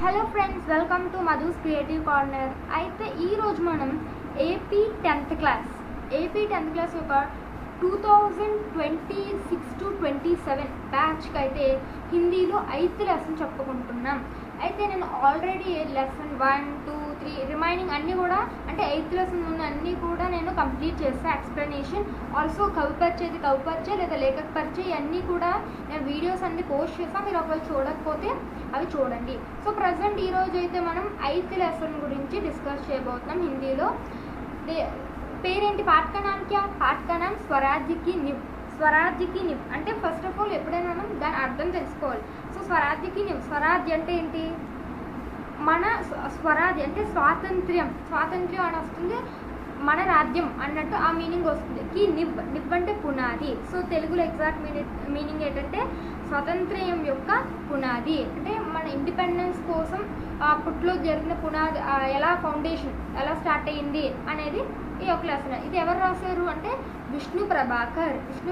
Hello friends, welcome to Madhu's creative corner. అయితే ఈరోజు మనం ఏపీ 10th క్లాస్ యొక్క 2026-27 బ్యాచ్కి అయితే హిందీలో 8th లెసన్ చెప్పుకుంటున్నాం. అయితే నేను ఆల్రెడీ లెసన్ 1, 2, 3 రిమైనింగ్ అన్నీ కూడా అంటే 8th లెసన్ ముందు అన్నీ కూడా నేను కంప్లీట్ చేస్తాను. ఎక్స్ప్లెనేషన్ ఆల్సో కవిపరిచే లేదా లేఖక పరిచయం ఇవన్నీ కూడా నేను వీడియోస్ అన్ని పోస్ట్ చేస్తాను. మీరు ఒకవేళ చూడకపోతే అవి చూడండి. సో ప్రజెంట్ ఈరోజు అయితే మనం 8th లెసన్ గురించి డిస్కస్ చేయబోతున్నాం. హిందీలో పేరేంటి? పాठ का नाम स्वराज्य की निव అంటే ఫస్ట్ ఆఫ్ ఆల్ ఎప్పుడైనా మనం దాని అర్థం తెలుసుకోవాలి. సో స్వరాజ్య కి నివ్, స్వరాజ్య అంటే ఏంటి? మన స్వరాజ్య అంటే స్వాతంత్ర్యం అని వస్తుంది, మన రాజ్యం అన్నట్టు ఆ మీనింగ్ వస్తుంది. కి నివ్ అంటే పునాది. సో తెలుగులో ఎగ్జాక్ట్ మీనింగ్ ఏంటంటే స్వతంత్ర్యం యొక్క పునాది. అంటే మన ఇండిపెండెన్స్ కోసం అప్పట్లో జరిగిన పునాది, ఎలా ఫౌండేషన్ ఎలా స్టార్ట్ అయ్యింది అనేది ఈ యొక్క లెసన్. ఇది ఎవరు రాశారు అంటే విష్ణు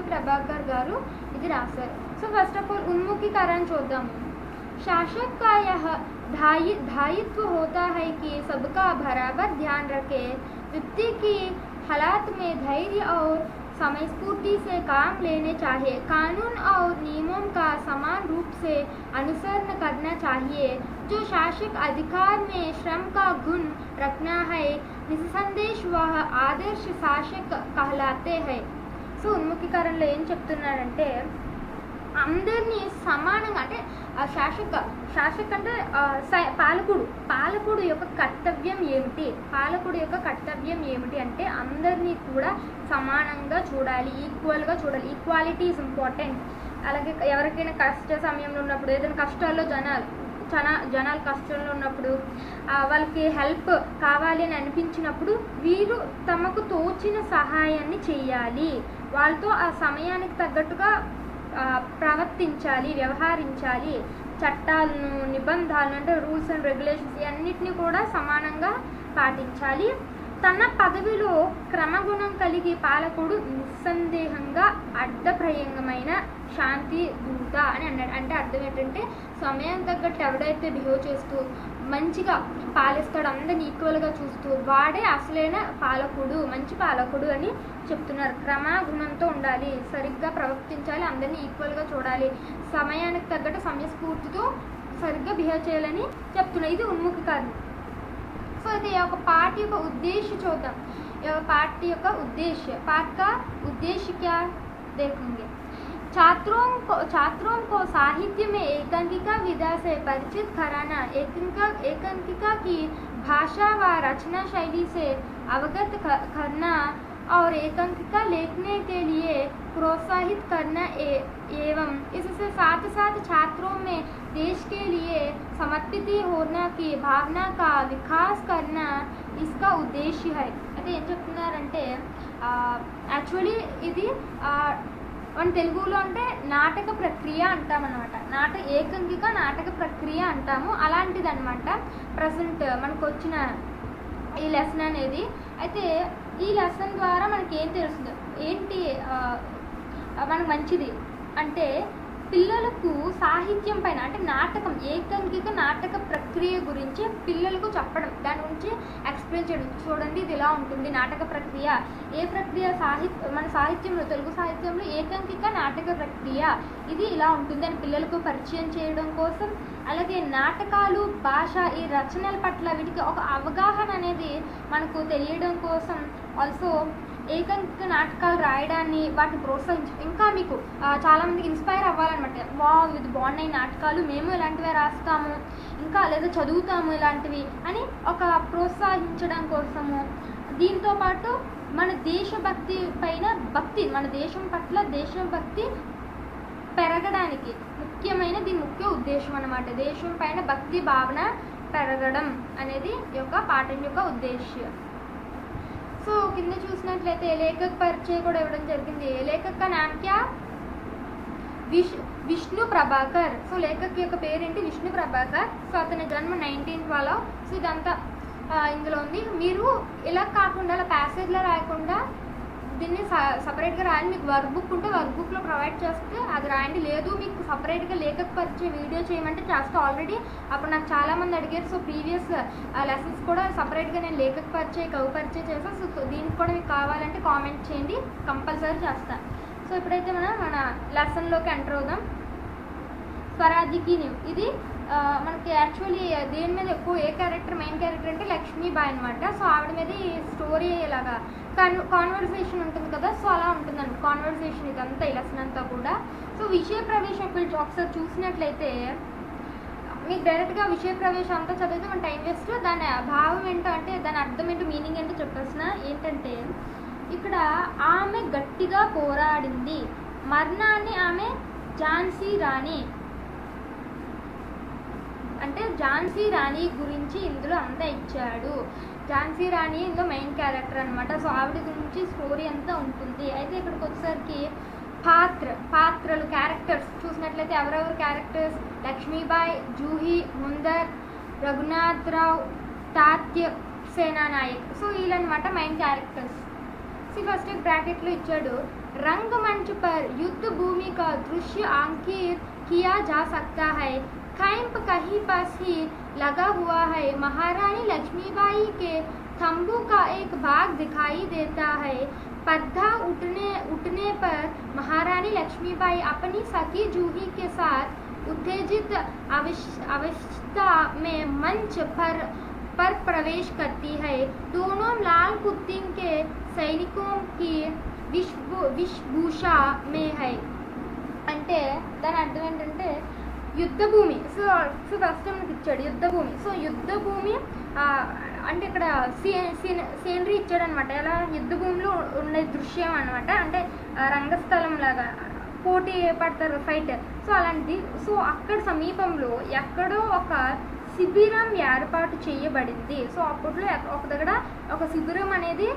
ప్రభాకర్ గారు ఇది రాశారు. సో ఫస్ట్ ఆఫ్ ఆల్ उन्मुखीकरण చూద్దాము. शासक का यह दायित्व होता है कि सबका बराबर ध्यान रखे, व्यक्ति की हालात में धैर्य और समयस्फूर्ति से काम लेने चाहिए, कानून और नियमों का समान रूप से अनुसरण करना चाहिए, जो शासक अधिकार में श्रम का गुण रखना है, निसंदेह वह आदर्श शासक कहलाते हैं. సో ఉన్ముఖీకరణలో ఏం చెప్తున్నారంటే అందరినీ సమానంగా అంటే శాసక అంటే పాలకుడు యొక్క కర్తవ్యం ఏమిటి అంటే అందరినీ కూడా సమానంగా చూడాలి, ఈక్వల్గా చూడాలి. Equality is important. అలాగే ఎవరికైనా కష్ట సమయంలో ఉన్నప్పుడు, ఏదైనా కష్టాల్లో జనాలు కష్టంలో ఉన్నప్పుడు, వాళ్ళకి హెల్ప్ కావాలి అని అనిపించినప్పుడు వీరు తమకు తోచిన సహాయాన్ని చెయ్యాలి. వాళ్ళతో ఆ సమయానికి తగ్గట్టుగా ప్రవర్తించాలి, వ్యవహరించాలి. చట్టాలను, నిబంధనలు అంటే రూల్స్ అండ్ రెగ్యులేషన్స్ ఇవన్నిటిని కూడా సమానంగా పాటించాలి. తన పదవిలో క్రమగుణం కలిగి పాలకుడు నిస్సందేహంగా అర్థప్రయంగమైన శాంతి దూత అని అన్నాడు. అంటే అర్థం ఏంటంటే సమయం తగ్గట్టు ఎవడైతే బిహేవ్ చేస్తూ మంచిగా పాలిస్తాడు, అందరిని ఈక్వల్గా చూస్తూ వాడే అసలైన పాలకుడు, మంచి పాలకుడు అని చెప్తున్నారు. క్రమగుణంతో ఉండాలి, సరిగ్గా ప్రవర్తించాలి, అందరినీ ఈక్వల్గా చూడాలి, సమయానికి తగ్గట్టు సమయస్ఫూర్తితో సరిగ్గా బిహేవ్ చేయాలని చెప్తున్నారు. ఇది ఉన్ముఖీకరణ. సో అయితే ఒక पाठ యొక్క उद्देश्य చూద్దాం. पाठ యొక్క उद्देश्य, पाठ का उद्देश्य क्या देखेंगे. छात्रों को साहित्य में एकांकिका विधा से परिचित कराना, एकांकिका की भाषा व रचना शैली से अवगत करना और एकांकिका लिखने के लिए प्रोत्साहित करना एवं इससे साथ छात्रों में देश के लिए समर्पित होने की भावना का विकास करना इसका उद्देश्य है. అయితే ఏం చెప్తున్నారంటే యాక్చువల్లీ ఇది మన తెలుగులో అంటే నాటక ప్రక్రియ అంటామన్నమాట. ఏకాంకిక నాటక ప్రక్రియ అంటాము. అలాంటిది అనమాట ప్రజెంట్ మనకు వచ్చిన ఈ లెసన్ అనేది. అయితే ఈ లెసన్ ద్వారా మనకి ఏం తెలుస్తుంది, ఏంటి మనకు మంచిది అంటే పిల్లలకు సాహిత్యం పైన అంటే నాటకం, ఏకాంకిక నాటక ప్రక్రియ గురించి పిల్లలకు చెప్పడం, దాని గురించి ఎక్స్ప్లెయిన్ చేయడం. చూడండి ఇది ఇలా ఉంటుంది నాటక ప్రక్రియ. ఏ ప్రక్రియ? మన సాహిత్యంలో, తెలుగు సాహిత్యంలో ఏకాంకిక నాటక ప్రక్రియ ఇది ఇలా ఉంటుంది అని పిల్లలకు పరిచయం చేయడం కోసం, అలాగే నాటకాలు, భాష, ఈ రచనల పట్ల వీటికి ఒక అవగాహన అనేది మనకు తెలియడం కోసం, ఆల్సో ఏకాంకిక నాటకాలు రాయడాన్ని వాటిని ప్రోత్సహించి ఇంకా మీకు చాలామందికి ఇన్స్పైర్ అవ్వాలన్నమాట. ఇది బాగున్నాయి నాటకాలు, మేము ఇలాంటివే రాస్తాము, ఇంకా లేదా చదువుతాము ఇలాంటివి అని ఒక ప్రోత్సహించడం కోసము. దీంతోపాటు మన దేశభక్తి పైన మన దేశం పట్ల దేశభక్తి పెరగడానికి దీని ముఖ్య ఉద్దేశం అన్నమాట. దేశం పైన భక్తి భావన పెరగడం అనేది ఈ యొక్క పాఠం యొక్క ఉద్దేశ్యం. సో కింద చూసినట్లయితే లేఖక పరిచయం కూడా ఇవ్వడం జరిగింది. లేఖక का नाम क्या? విష్ణు ప్రభాకర్. సో లేఖక్ యొక్క పేరేంటి? విష్ణు ప్రభాకర్. సో అతని జన్మ 1912. సో ఇదంతా ఇందులో ఉంది. మీరు ఇలా కాకుండా, ఇలా ప్యాసేజ్లో రాయకుండా దీన్ని సపరేట్గా రాయండి. మీకు వర్క్ బుక్ ఉంటే వర్క్ బుక్లో ప్రొవైడ్ చేస్తే అది రాయండి. లేదు మీకు సపరేట్గా లేఖక పరిచయ వీడియో చేయమంటే చేస్తే ఆల్రెడీ అప్పుడు నాకు చాలామంది అడిగారు. సో ప్రీవియస్ లెసన్స్ కూడా సపరేట్గా నేను లేఖక పరిచయ కవి పరిచయ చేస్తాను. సో దీనికి కూడా మీకు కావాలంటే కామెంట్ చేయండి, కంపల్సరీ చేస్తాను. సో ఇప్పుడైతే మన లెసన్లోకి ఎంటర్ అవుదాం. స్వరాజ్కి ఇది మనకి యాక్చువల్లీ దేని మీద ఎక్కువ ఏ క్యారెక్టర్ మెయిన్ క్యారెక్టర్ అంటే లక్ష్మీబాయి అనమాట. సో ఆవిడ మీద ఈ స్టోరీ ఇలాగా కాన్వర్సేషన్ ఉంటుంది కదా, సో అలా ఉంటుందండి కాన్వర్సేషన్ ఇదంతా ఈ లెసన్ అంతా కూడా. సో విషయ ప్రవేశం గురించి ఒకసారి చూసినట్లయితే మీకు డైరెక్ట్గా విషయ ప్రవేశం అంతా చదివితే మన టైం వేస్ట్. దాని భావం ఏంటో అంటే దాని అర్థం ఏంటో మీనింగ్ ఏంటో చెప్పేసిన. ఏంటంటే ఇక్కడ ఆమె గట్టిగా పోరాడింది, మరణాన్ని ఆమె ఝాన్సీ రాణి అంటే ఝాన్సీ రాణి గురించి ఇందులో అంతా ఇచ్చాడు. ఝాన్సీ రాణి ఇందులో మెయిన్ క్యారెక్టర్ అనమాట. సో ఆవిడ గురించి స్టోరీ అంతా ఉంటుంది. అయితే ఇక్కడికి వచ్చేసరికి పాత్రలు క్యారెక్టర్స్ చూసినట్లయితే ఎవరెవరు క్యారెక్టర్స్, లక్ష్మీబాయి, జూహి, ముందర్, రఘునాథరావు, తాత్య, సేనానాయక్. సో వీళ్ళనమాట మెయిన్ క్యారెక్టర్స్. फर्स्ट एक ब्रैकेट लो इच्चाडु, रंगमंच पर युद्ध भूमि का दृश्य अंकित किया जा सकता है। कैंप कहीं पास ही लगा हुआ है। महारानी लक्ष्मीबाई के तंबू का एक भाग दिखाई देता है। पर्दा उठने पर महारानी लक्ष्मीबाई अपनी सखी जूही के साथ उत्तेजित अवस्था में मंच पर प्रवेश करती है। दोनों लाल कुत्ते के सैनिकों की वेशभूषा में है। అంటే దాని అర్థం ఏంటంటే యుద్ధ భూమి. సో ఫస్ట్ మనకి ఇచ్చాడు యుద్ధ భూమి. సో యుద్ధ భూమి అంటే ఇక్కడ సీనరీ ఇచ్చాడు అనమాట. ఎలా యుద్ధ భూమిలో ఉండే దృశ్యం అనమాట. అంటే రంగస్థలం లాగా పోటీ పడతారు ఫైట్. సో అలాంటిది. సో అక్కడ సమీపంలో ఎక్కడో ఒక శిబిరం ఏర్పాటు చేయబడింది. సో అప్పట్లో ఒక దగ్గర ఒక శిబిరం అనేది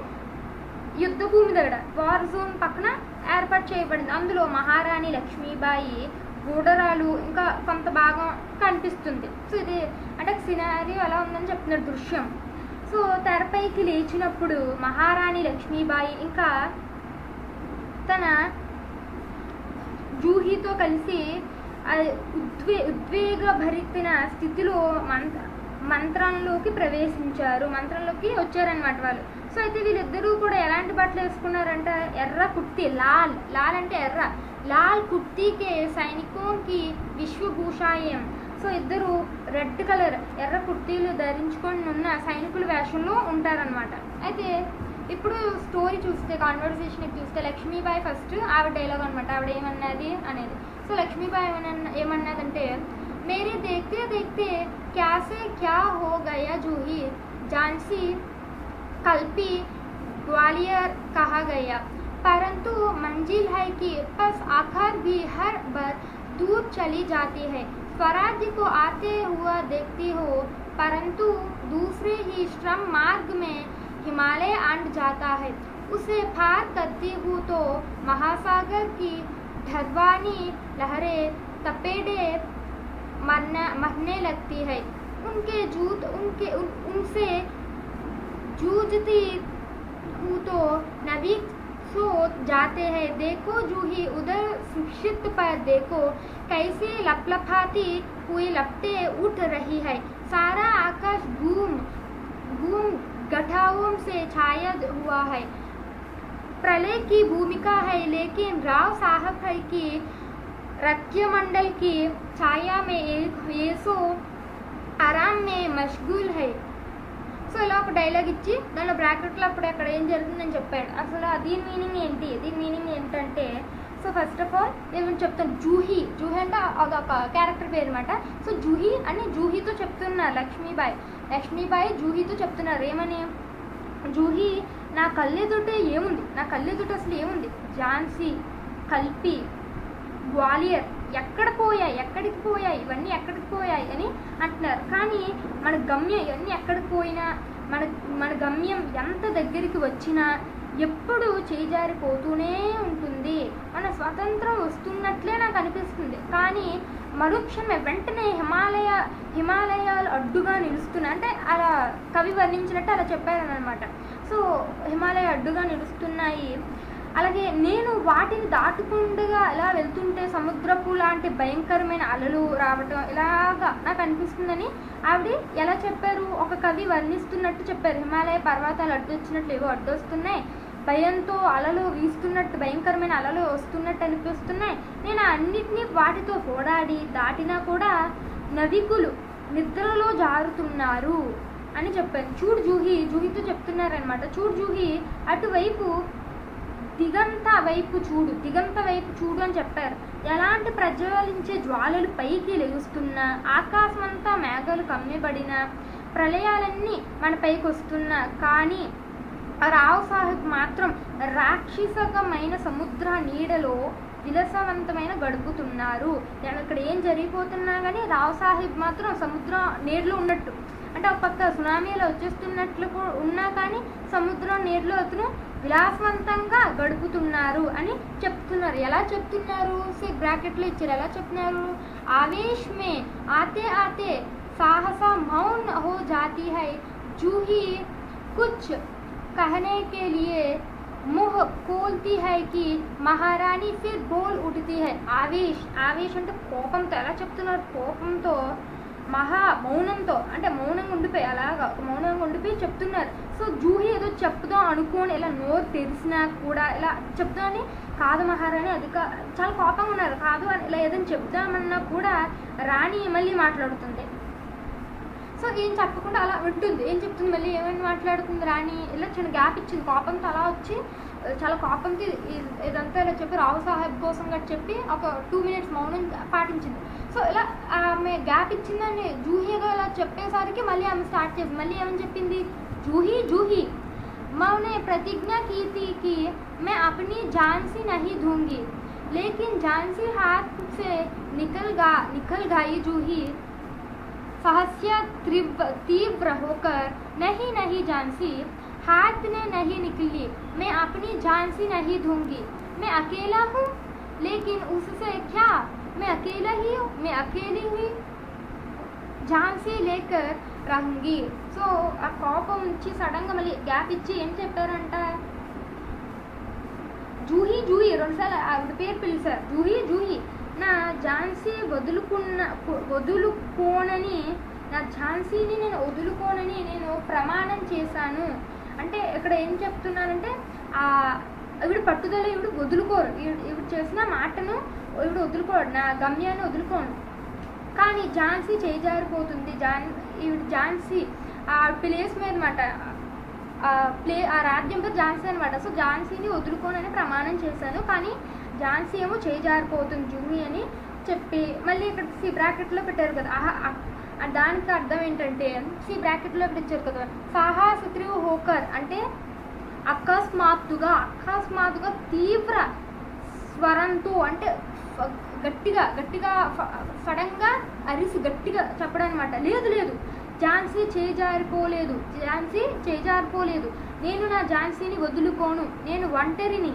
యుద్ధ భూమి దగ్గర వార్ జోన్ పక్కన ఏర్పాటు చేయబడింది. అందులో మహారాణి లక్ష్మీబాయి గూడరాలు ఇంకా కొంత భాగం కనిపిస్తుంది. సో ఇది అంటే సినారియో ఎలా ఉందని చెప్తున్నారు దృశ్యం. సో తెరపైకి లేచినప్పుడు మహారాణి లక్ష్మీబాయి ఇంకా తన జూహీతో కలిసి ఉద్వేగభరిత స్థితిలో మంత్రంలోకి మంత్రంలోకి వచ్చారనమాట వాళ్ళు. సో అయితే వీళ్ళిద్దరూ కూడా ఎలాంటి బట్టలు వేసుకున్నారంటే ఎర్ర కుర్తీ, లాల్ అంటే ఎర్ర, లాల్ కుర్తీకే సైనికోంకి విశ్వభూషాయం. సో ఇద్దరు రెడ్ కలర్ ఎర్ర కుర్తీలు ధరించుకొని ఉన్న సైనికుల వేషంలో ఉంటారనమాట. అయితే ఇప్పుడు స్టోరీ చూస్తే కాన్వర్సేషన్ చూస్తే లక్ష్మీబాయి ఫస్ట్ ఆవిడ డైలాగ్ అనమాట. ఆవిడ ఏమన్నది అనేది. సో లక్ష్మీబాయి ఏమన్నదంటే, मेरे देखते देखते कैसे क्या हो गया जूही, झांसी कल्पी ग्वालियर कहा गया, परंतु मंजिल है कि बस आखिर भी हर बार दूर चली जाती है। स्वराज्य को आते हुआ देखती हो, परंतु दूसरे ही श्रम मार्ग में हिमालय अंट जाता है। उसे पार करती हूँ तो महासागर की ढरवानी लहरें तपेड़े मरने लगती है। उनसे जूझती हूँ तो नबी सो जाते हैं। देखो जूही उधर सुक्षित पर देखो, कैसे लपलपाती हुई लपटें उठ रही है। सारा आकाश घूम गठाओं से छाया हुआ है। प्रलय की भूमिका है, लेकिन राव साहब है कि रत्यमंडल की छाया में ये सो आराम में मशगूल है। సో ఇలా ఒక డైలాగ్ ఇచ్చి దానిలో బ్రాకెట్లో అప్పుడు అక్కడ ఏం జరుగుతుందని చెప్పాడు. అసలు దీని మీనింగ్ ఏంటి? దీని మీనింగ్ ఏంటంటే, సో ఫస్ట్ ఆఫ్ ఆల్ నేను చెప్తాను. జూహీ అంటే అదొక క్యారెక్టర్ పేరు అనమాట. సో జూహీ అని జూహీతో చెప్తున్నారు లక్ష్మీబాయి జూహీతో చెప్తున్నారు ఏమని, జూహీ నా కళ్ళెదుట ఏముంది, నా కళ్ళెదుట అసలు ఏముంది, ఝాన్సీ, కల్పి, గ్వాలియర్ ఎక్కడికి పోయాయి ఇవన్నీ ఎక్కడికి పోయాయి అని అంటున్నారు. కానీ మన గమ్యం ఇవన్నీ ఎక్కడికి పోయినా మన గమ్యం ఎంత దగ్గరికి వచ్చినా ఎప్పుడు చేజారిపోతూనే ఉంటుంది. మన స్వతంత్రం వస్తున్నట్లే నాకు అనిపిస్తుంది, కానీ మరుక్షణమే వెంటనే హిమాలయాలు అడ్డుగా నిలుస్తున్నాయి. అంటే అలా కవి వర్ణించినట్టు అలా చెప్పారనమాట. సో హిమాలయ అడ్డుగా నిలుస్తున్నాయి. అలాగే నేను వాటిని దాటుకుండగా ఇలా వెళ్తుంటే సముద్రపు లాంటి భయంకరమైన అలలు రావటం ఇలాగా నాకు అనిపిస్తుందని ఆవిడ ఎలా చెప్పారు, ఒక కవి వర్ణిస్తున్నట్టు చెప్పారు. హిమాలయ పర్వతాలు అడ్డొచ్చినట్లు ఏవో అడ్డొస్తున్నాయి, భయంతో అలలు వీస్తున్నట్టు భయంకరమైన అలలు వస్తున్నట్టు అనిపిస్తున్నాయి, నేను అన్నిటినీ వాటితో పోరాడి దాటినా కూడా నవికులు నిద్రలో జారుతున్నారు అని చెప్పాను. చూడు జూహీతో చెప్తున్నారనమాట. చూడు జూహీ, అటువైపు దిగంత వైపు చూడు అని చెప్పారు. ఎలాంటి ప్రజ్వలించే జ్వాలలు పైకి లెగుస్తున్నా, ఆకాశమంతా మేఘాలు కమ్మిబడిన, ప్రళయాలన్నీ మన పైకి వస్తున్నా, కానీ రావు సాహెబ్ మాత్రం రాక్షసకమైన సముద్ర నీడలో విలసవంతమైన గడుపుతున్నారు. ఇక్కడ ఏం జరిగిపోతున్నా కానీ రావు సాహెబ్ మాత్రం సముద్ర నీడలో ఉన్నట్టు, అంటే ఒక పక్క సునామీలో వచ్చేస్తున్నట్లు ఉన్నా కానీ సముద్రం నీడలో అతను విలాసవంతంగా గడుపుతున్నారు అని చెప్తున్నారు. ఎలా చెప్తున్నారు, బ్రాకెట్లో ఇచ్చారు. ఎలా చెప్తున్నారు, ఆవేశ్ మే ఆతే ఆతే సాహసా మౌన్ హో జాती है, जूही कुछ कहने के लिए मुँह खोलती है कि महारानी फिर बोल उठती है. ఆవేశ్ అంటే కోపంతో. ఎలా చెప్తున్నారు, కోపంతో మౌనంతో, అంటే మౌనంగా ఉండిపోయి అలాగా మౌనంగా ఉండిపోయి చెప్తున్నారు. సో జూహీ ఏదో చెప్దాం అనుకోని ఇలా నోరు తెరిసినా కూడా ఇలా చెప్దామని, కాదు మహారాణి, అది చాలా కోపంగా ఉన్నారు, కాదు అని ఇలా ఏదైనా చెప్దామన్నా కూడా రాణి మళ్ళీ మాట్లాడుతుంది. సో ఏం చెప్పకుండా అలా ఉంటుంది. ఏం చెప్తుంది, మళ్ళీ ఏమైనా మాట్లాడుతుంది రాణి. ఇలా చిన్న గ్యాప్ ఇచ్చింది, కోపంతో అలా వచ్చి చాలా కోపంతో ఇదంతా ఇలా చెప్పి రావు సాహెబ్ కోసం గట్టి చెప్పి ఒక 2 minutes మౌనం పాటించింది. సో ఇలా ఆమె గ్యాప్ ఇచ్చిందని జూహీ ఏదో ఇలా చెప్పేసరికి మళ్ళీ ఆమె స్టార్ట్ చేసింది. మళ్ళీ ఏమని చెప్పింది, జూహీ मैंने प्रतिज्ञा की थी कि मैं अपनी जान से नहीं दूंगी, लेकिन जान से हाथ से निकल गई. जूही सहस्या तीव्र होकर नहीं जानसी, हाथ ने नहीं निकली, मैं अपनी जान से नहीं दूंगी. मैं अकेला हूँ, लेकिन उससे क्या, मैं अकेला ही हूँ, मैं अकेली हुई जान से लेकर रहूंगी. సో ఆ కోపం ఇచ్చి సడన్గా మళ్ళీ గ్యాప్ ఇచ్చి ఏం చెప్పారంట, జూహీ 2 ఆవిడ పేరు పిలిచారు. జూహీ నా ఝాన్సీ వదులుకోనని, నా ఝాన్సీని నేను వదులుకోనని నేను ప్రమాణం చేశాను. అంటే ఇక్కడ ఏం చెప్తున్నానంటే ఈవిడ పట్టుదల, ఈవిడ వదులుకోరు, ఈవిడ చేసిన మాటను ఈవిడ వదులుకోడు, నా గమ్యాన్ని వదులుకోను. కానీ ఝాన్సీ చేజారిపోతుంది. ఈవిడ ఝాన్సీ ఆ ప్లేస్ మీద అనమాట, ఆ రాజ్యం పేరు ఝాన్సీ అనమాట. సో ఝాన్సీని వదులుకోనని ప్రమాణం చేశాను, కానీ ఝాన్సీ ఏమో చేజారిపోతుంది జూహీ అని చెప్పి మళ్ళీ ఇక్కడ బ్రాకెట్లో పెట్టారు కదా. దానికి అర్థం ఏంటంటే బ్రాకెట్లో ఇక్కడ ఇచ్చారు కదా, సాహసిత్రి హోకర్ అంటే అకస్మాత్తుగా తీవ్ర స్వరంతో, అంటే గట్టిగా సడన్గా అరిసి గట్టిగా చెప్పడం అనమాట. లేదు ఝాన్సీ చేజారిపోలేదు, నేను నా ఝాన్సీని వదులుకోను, నేను ఒంటరిని.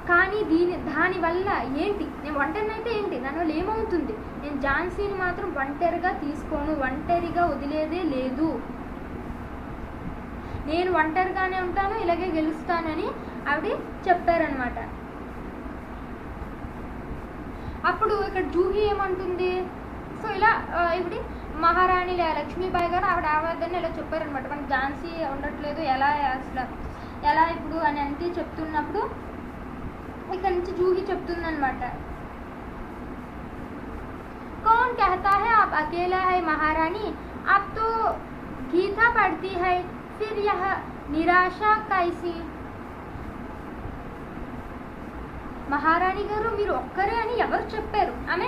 కానీ దానివల్ల ఏంటి, నేను ఒంటరిని అయితే ఏంటి, దానివల్ల ఏమవుతుంది, నేను ఝాన్సీని మాత్రం ఒంటరిగా తీసుకోను, ఒంటరిగా వదిలేదే లేదు, నేను ఒంటరిగానే ఉంటాను, ఇలాగే గెలుస్తానని ఆవిడ చెప్పారనమాట. అప్పుడు ఇక్కడ జూహీ ఏమంటుంది, సో ఇలా ఇప్పుడు మహారాణి లక్ష్మీబాయి గారు ఆవిడని ఇలా చెప్పారనమాట, మనకి ఝాన్సీ ఉండట్లేదు, ఎలా ఇప్పుడు అని అంతే చెప్తున్నప్పుడు ఇక్కడ నుంచి జూహీ చెప్తుందనమాట, कौन कहता है आप अकेला है महारानी, अब तो गीता पढ़ती है, फिर यह निराशा कैसी. మహారాణి గారు మీరు ఒక్కరే అని ఎవరు చెప్పారు, ఆమె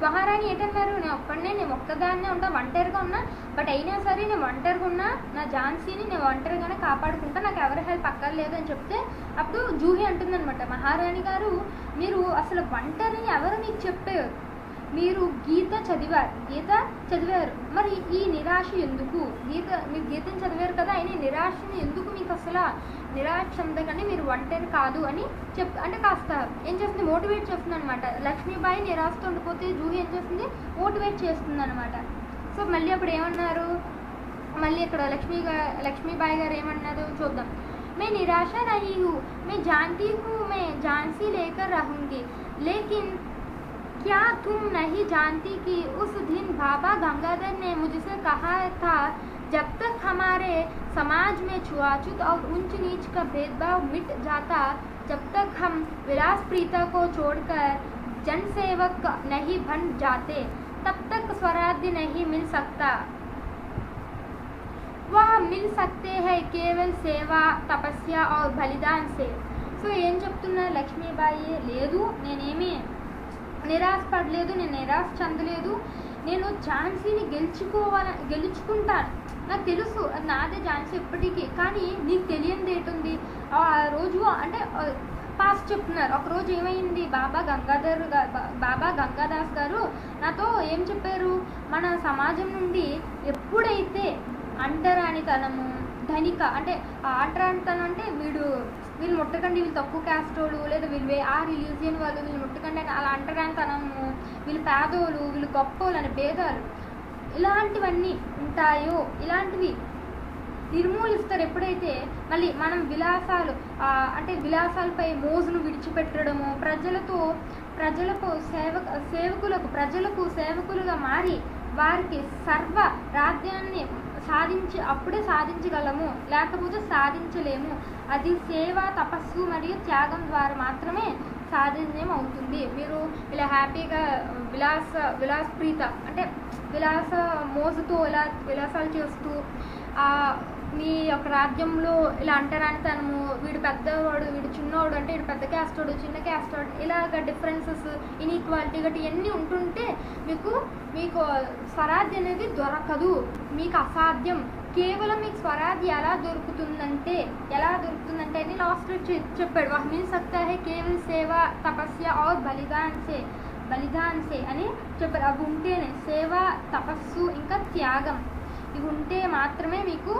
మహారాణి ఏంటన్నారు, నేను ఒక్కదాన్నే ఉంటా, ఒంటరిగా ఉన్నా, బట్ అయినా సరే నేను ఒంటరిగా ఉన్నా, నా ఝాన్సీని నేను ఒంటరిగానే కాపాడుకుంటా, నాకు ఎవరి హెల్ప్ అక్కర్లేదు అని చెప్తే అప్పుడు జూహీ అంటుందన్నమాట, మహారాణి గారు మీరు అసలు ఒంటరిని ఎవరు మీకు చెప్పారు, మీరు గీత చదివారు, మరి ఈ నిరాశ ఎందుకు, మీరు గీతను చదివారు కదా, అయినా నిరాశని ఎందుకు మీకు అసలు నిరాశ ఉందగానే మీరు ఒంటరి కాదు అని అంటే కాస్త ఏం చేస్తుంది, మోటివేట్ చేస్తుంది అనమాట. లక్ష్మీబాయి నిరాశతో ఉండిపోతే జూహీ ఏం చేస్తుంది, మోటివేట్ చేస్తుంది అనమాట. సో మళ్ళీ అప్పుడు ఏమన్నారు, మళ్ళీ ఇక్కడ లక్ష్మీబాయి గారు ఏమన్నారు చూద్దాం. मैं निराशा नहीं हूँ, मैं जानती हूँ मैं झांसी लेकर रहूँगी, लेकिन क्या तुम नहीं जानती कि उस दिन बाबा गंगाधर ने मुझसे कहा था, जब तक हमारे समाज में छुआछूत और ऊंच नीच का भेदभाव मिट जाता, जब तक हम विलास प्रीता को छोड़कर जनसेवक नहीं बन जाते, तब तक स्वराज्य नहीं मिल सकता। वह मिल सकते हैं केवल సేవా తపస్య और బలిదాన్ से। సో ఏం చెప్తున్నారు లక్ష్మీబాయి, లేదు నేనేమి నిరాశపడలేదు, నేను నిరాశ చెందలేదు, నేను ఝాన్సీని గెలుచుకుంటాను, నాకు తెలుసు అది నాదే ఝాన్సీ ఎప్పటికీ, కానీ నీకు తెలియనిది ఏంటుంది, ఆ రోజు అంటే పాస్ట్ చెప్తున్నారు. ఒకరోజు ఏమైంది, బాబా గంగాదాస్ గారు నాతో ఏం చెప్పారు, మన సమాజం నుండి ఎప్పుడైతే అంటరానితనము, ధనిక అంటే అంటరానితనం అంటే వీళ్ళు ముట్టకండి, వీళ్ళు తక్కువ క్యాస్ట్ వాళ్ళు, లేదా వీళ్ళు ఆ రిలీజియన్ వాళ్ళు, వీళ్ళు ముట్టకండి అని అలా అంటరానితనము, వీళ్ళు పేదోళ్ళు, వీళ్ళు గొప్పోళ్ళు అనే భేదాలు ఇలాంటివన్నీ ఉంటాయో ఇలాంటివి నిర్మూలిస్తారు ఎప్పుడైతే. మళ్ళీ మనం విలాసాలు అంటే విలాసాలపై మోజును విడిచిపెట్టడము, ప్రజలకు సేవకులుగా మారి వారికి సర్వ రాజ్యాన్ని అప్పుడే సాధించగలము, లేకపోతే సాధించలేము. అది సేవ, తపస్సు మరియు త్యాగం ద్వారా మాత్రమే సాధించడం అవుతుంది. మీరు ఇలా హ్యాపీగా విలాసప్రీత అంటే మోజుతో ఇలా విలాసాలు చేస్తూ మీ యొక్క రాజ్యంలో ఇలా అంటరానితనము, వీడు పెద్దవాడు, వీడు చిన్నవాడు, అంటే వీడు పెద్ద క్యాస్టోడు, చిన్న క్యాస్టోడు, ఇలాగ డిఫరెన్సెస్, ఇన్ఈక్వాలిటీ గట్టి ఇవన్నీ ఉంటుంటే మీకు స్వరాజ్యం అనేది దొరకదు, మీకు అసాధ్యం. కేవలం మీకు స్వరాజ్యం ఎలా దొరుకుతుందంటే అని లాస్ట్ చెప్పాడు, వహ్ మిల్ సక్తా హై కేవల్ సేవ తపస్య और బలిదాన్ సే అని చెప్పారు. అవి ఉంటేనే సేవ, తపస్సు ఇంకా త్యాగం ఇవి ఉంటే మాత్రమే మీకు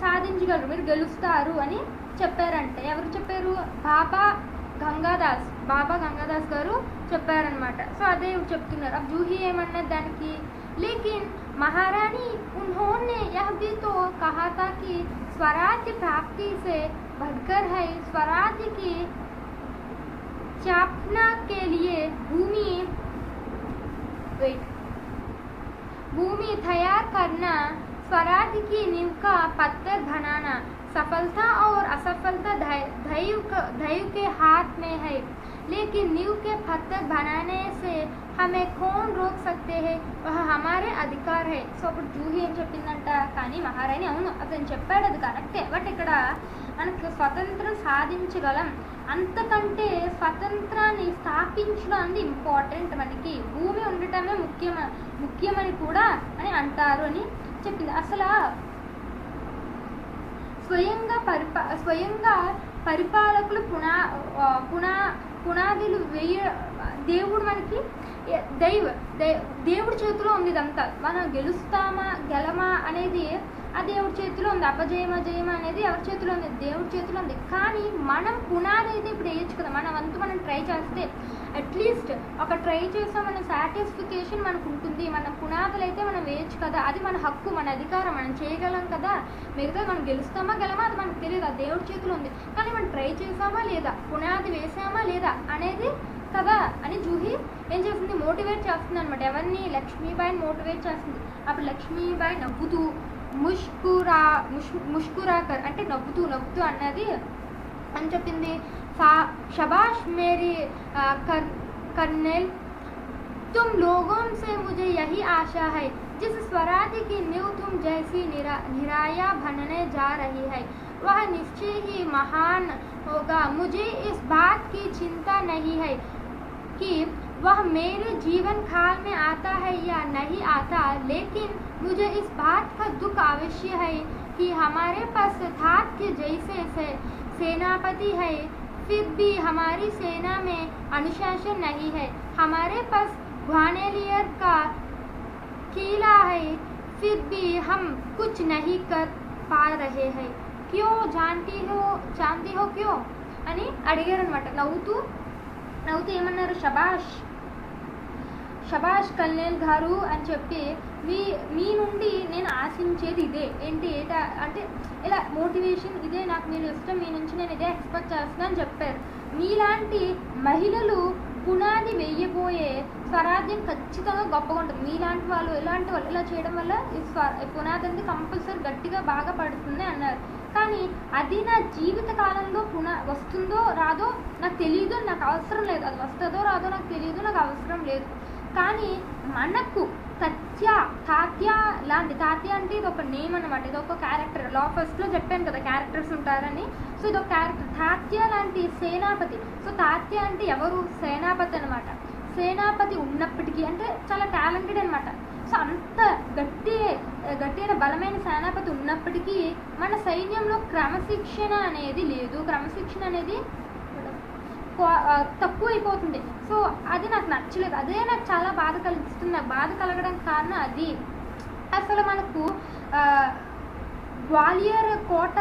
సాధించగలరు, మీరు గెలుస్తారు అని చెప్పారంటే. ఎవరు చెప్పారు, బాబా గంగాదాస్ గారు చెప్పారనమాట. సో అదే చెప్తున్నారు. अब जूही ఏమన్నది దానికి, लेकिन महारानी उन्होंने यह भी तो कहा था कि स्वराज्य प्राप्ति से बढ़कर है स्वराज्य की स्थापना के लिए भूमि तैयार करना, स्वराज्य की नींव का पत्थर बनाना, सफलता और असफलता दैव के हाथ में है, लेकिन नींव के पत्थर बनाने से हमें कौन रोक सकते हैं, वह हमारे अधिकार है. సో అప్పుడు జూహీ ఏం చెప్పిందంట, కానీ మహారాణి అవును అతను చెప్పాడు, అది కరెక్టే, బట్ ఇక్కడ మనకు స్వతంత్రం సాధించగలం, అంతకంటే స్వతంత్రాన్ని స్థాపించడం అనేది ఇంపార్టెంట్, మనకి భూమి ఉండటమే ముఖ్యమని కూడా అని అంటారు అని చెప్పింది. అసలు స్వయంగా పరిపాలకులు పునాదులు దేవుడు మనకి దేవుడి చేతిలో ఉంది ఇదంతా. మనం గెలమా అనేది ఆ దేవుడి చేతిలో ఉంది, అపజయమా జయమా అనేది ఎవరి చేతిలో ఉంది, దేవుడి చేతిలో ఉంది. కానీ మనం పునాది అయితే ఇప్పుడు వేయచ్చు కదా, మన వంతు మనం ట్రై చేస్తే అట్లీస్ట్ ఒక ట్రై చేసామన్న సాటిస్ఫికేషన్ మనకు ఉంటుంది. మన పునాదులు అయితే మనం వేయచ్చు కదా, అది మన హక్కు, మన అధికారం, మనం చేయగలం కదా. మిగతా మనం గెలుస్తామా గెలమా అది మనకు తెలియదు, అది దేవుడి చేతిలో ఉంది. కానీ మనం ట్రై చేసామా లేదా, పునాది వేసామా లేదా అనేది కదా అని జూహీ ఏం చేస్తుంది, మోటివేట్ చేస్తుంది అనమాట. ఎవరిని, లక్ష్మీబాయిని మోటివేట్ చేస్తుంది. అప్పుడు లక్ష్మీబాయి నవ్వుతూ ముష్కురాకర్ అంటే నవ్వుతూ అన్నది అని చెప్పింది. शबाश मेरे कर्नल, तुम लोगों से मुझे यही आशा है, जिस स्वराज्य की नींव तुम जैसी निराया बनने जा रही है वह निश्चय ही महान होगा. मुझे इस बात की चिंता नहीं है कि वह मेरे जीवन काल में आता है या नहीं आता, लेकिन मुझे इस बात का दुख अवश्य है कि हमारे पास सिद्धार्थ के जैसे सेनापति है, फिर भी हमारी सेना में अनुशासन नहीं है. हमारे पास ग्वालियर का किला है, फिर भी हम कुछ नहीं कर पा रहे हैं. क्यों जानती हो क्यों అని అడిగారనమాట. నవ్వుతూ ఏమన్నారు, శభాష్ కల్నేల్ గారు అని చెప్పి మీ నుండి నేను ఆశించేది ఇదే ఏంటి అంటే ఇలా మోటివేషన్ ఇదే, నాకు మీరు ఇష్టం, మీ నుంచి నేను ఇదే ఎక్స్పెక్ట్ చేస్తున్నాను అని చెప్పారు. మీలాంటి మహిళలు పునాది వెయ్యబోయే స్వరాజ్యం ఖచ్చితంగా గొప్పగా ఉంటుంది. మీలాంటి వాళ్ళు ఇలాంటి వాళ్ళు ఇలా చేయడం వల్ల ఈ పునాది అనేది కంపల్సరీ గట్టిగా బాగా పడుతుంది అన్నారు. కానీ అది నా జీవిత కాలంలో వస్తుందో రాదో నాకు తెలియదు, నాకు అవసరం లేదు. అది వస్తుందో రాదో నాకు తెలియదు, నాకు అవసరం లేదు. కానీ మనకు తాత్య లాంటి, తాత్య అంటే ఇది ఒక నేమ్ అనమాట, ఇది ఒక క్యారెక్టర్. ఫస్ట్లో చెప్పాను కదా క్యారెక్టర్స్ ఉంటారని. సో ఇది ఒక క్యారెక్టర్. తాత్య లాంటి సేనాపతి. సో తాత్య అంటే ఎవరు? సేనాపతి అనమాట. సేనాపతి ఉన్నప్పటికీ అంటే చాలా టాలెంటెడ్ అనమాట. సో అంత గట్టిన బలమైన సేనాపతి ఉన్నప్పటికీ మన సైన్యంలో క్రమశిక్షణ అనేది లేదు. క్రమశిక్షణ అనేది తక్కువ అయిపోతుంది. సో అది నాకు నచ్చలేదు. అదే నాకు చాలా బాధ కలిగిస్తుంది. నాకు బాధ కలగడానికి కారణం అది. అసలు మనకు గ్వాలియర్ కోట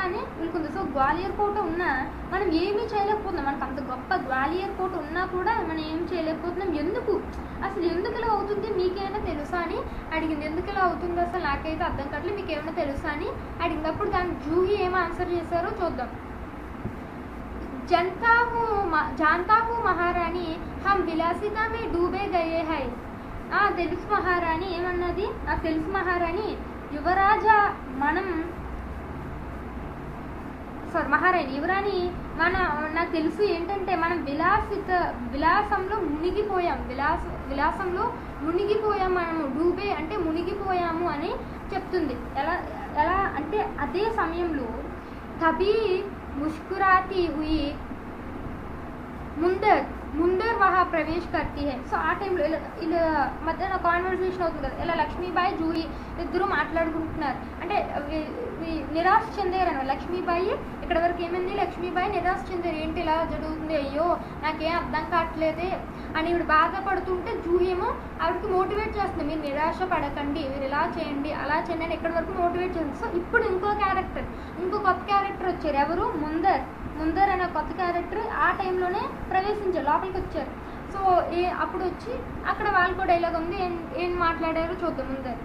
అని వీళ్ళకుంది. సో గ్వాలియర్ కోట ఉన్నా మనం ఏమీ చేయలేకపోతున్నాం. మనకు అంత గొప్ప గ్వాలియర్ కోట ఉన్నా కూడా మనం ఏం చేయలేకపోతున్నాం. అసలు ఎందుకు ఇలా అవుతుంది, మీకేమైనా తెలుసా అని అడిగింది. ఎందుకు ఇలా అవుతుంది అసలు నాకైతే అర్థం కావట్లేదు, మీకు ఏమైనా తెలుసా అని అడిగినప్పుడు దానికి జూహీ ఏమో ఆన్సర్ చేశారో చూద్దాం. जानता हूँ महारानी हम विलासिता में डूबे गए हैं. తెలుసు మహారాణి ఏమన్నది, నాకు తెలుసు మహారాణి. యువరాజా నాకు తెలుసు ఏంటంటే మనం విలాసంలో మునిగిపోయాం మనము. డూబే అంటే మునిగిపోయాము అని చెప్తుంది. ఎలా అంటే అదే సమయంలో తబీ मुस्कुराती हुई ముందర్ వహా ప్రవేశ్ కర్తీ హై. సో ఆ టైంలో ఇలా మధ్యన కాన్వర్సేషన్ అవుతుంది కదా, ఇలా లక్ష్మీబాయి జూహీ ఇద్దరు మాట్లాడుకుంటున్నారు. అంటే నిరాశ చెందారు. లక్ష్మీబాయి ఇక్కడ వరకు ఏమైంది, లక్ష్మీబాయి నిరాశ చెందారు. ఏంటి ఇలా జరుగుతుంది, అయ్యో నాకేం అర్థం కావట్లేదే అని ఈవిడ బాధపడుతుంటే జూహీ ఏమో ఆవిడకి మోటివేట్ చేస్తుంది. మీరు నిరాశ పడకండి, మీరు ఇలా చేయండి అలా చేయండి అని ఇక్కడ వరకు మోటివేట్ చేస్తుంది. సో ఇప్పుడు ఇంకో కొత్త క్యారెక్టర్ వచ్చారు. ఎవరు? ముందర్ అనే కొత్త క్యారెక్టర్ ఆ టైంలోనే ప్రవేశించారు, లోపలికి వచ్చారు. సో అప్పుడు వచ్చి అక్కడ వాళ్ళు కూడా డైలాగ్ ఉంది, ఏం మాట్లాడారో చూద్దాం. ముందర్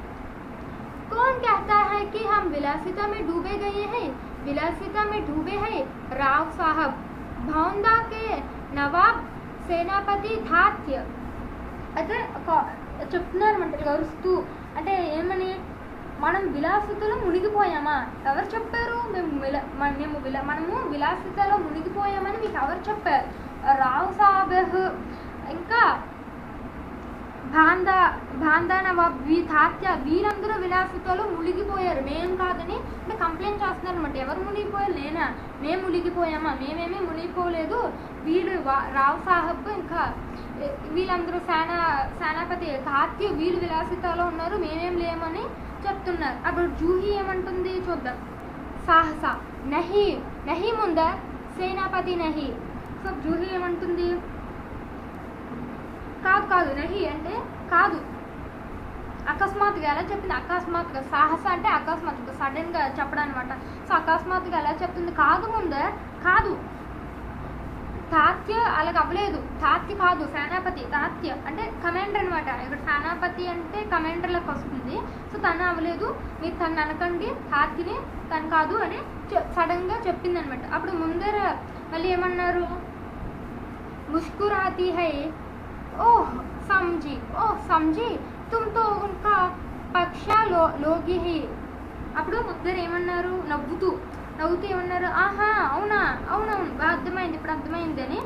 कौन कहता है कि हम विलासिता में डूबे हैं राव साहब, भौंदा के नवाब సేనాపతి తాత్య. అయితే చెప్తున్నారన్నమాట గౌరవిస్తూ. అంటే ఏమని, మనం విలాసితలో మునిగిపోయామా? ఎవరు చెప్పారు? మనము విలాసితలో మునిగిపోయామని మీకు ఎవరు చెప్పారు? రావ్ సాహెబ్ ఇంకా భాందా నవాబ్ తాత్య వీరందరూ విలాసితలో మునిగిపోయారు, మేము కాదని అంటే కంప్లైంట్ చేస్తున్నారు అనమాట. ఎవరు మునిగిపోయారు? మేము మునిగిపోయామా? మేమేమీ మునిగిపోలేదు. వీళ్ళు రావ్ సాహెబ్ ఇంకా వీళ్ళందరూ సేనాపతి తాత్య వీళ్ళు విలాసితలో ఉన్నారు, మేమేం లేమని చెప్తున్నారు. అప్పుడు జూహీ ఏమంటుంది చూద్దాం. సాహసా నహి ముందర్ సేనాపతి నహి. సో జూహీ ఏమంటుంది, కాదు నహి అంటే కాదు. అకస్మాత్తుగా ఎలా చెప్పింది? అకస్మాత్తుగా. సాహస అంటే అకస్మాత్తుగా, సడన్గా చెప్పడం అనమాట. సో అకస్మాత్తుగా ఎలా చెప్తుంది? కాదు ముందర్ కాదు. తాత్య అలాగ అవ్వలేదు. తాత్య కాదు, సేనాపతి. తాత్య అంటే కమాండర్ అనమాట. ఇక్కడ సేనాపతి అంటే కమాండర్లకు వస్తుంది. సో తను అవ్వలేదు, మీరు తను అనకండి, తాత్యని తను కాదు అని సడన్గా చెప్పింది అనమాట. అప్పుడు ముందర మళ్ళీ ఏమన్నారు? ముస్కురాతీ హై ఓహ్ సమझी तुम तो उनका पक्षा लोगी ही. అప్పుడు ముందర ఏమన్నారు? నవ్వుతూ ఏమన్నారు? ఆహా అవునవును అర్థమైంది, ఇప్పుడు అర్థమైంది అని.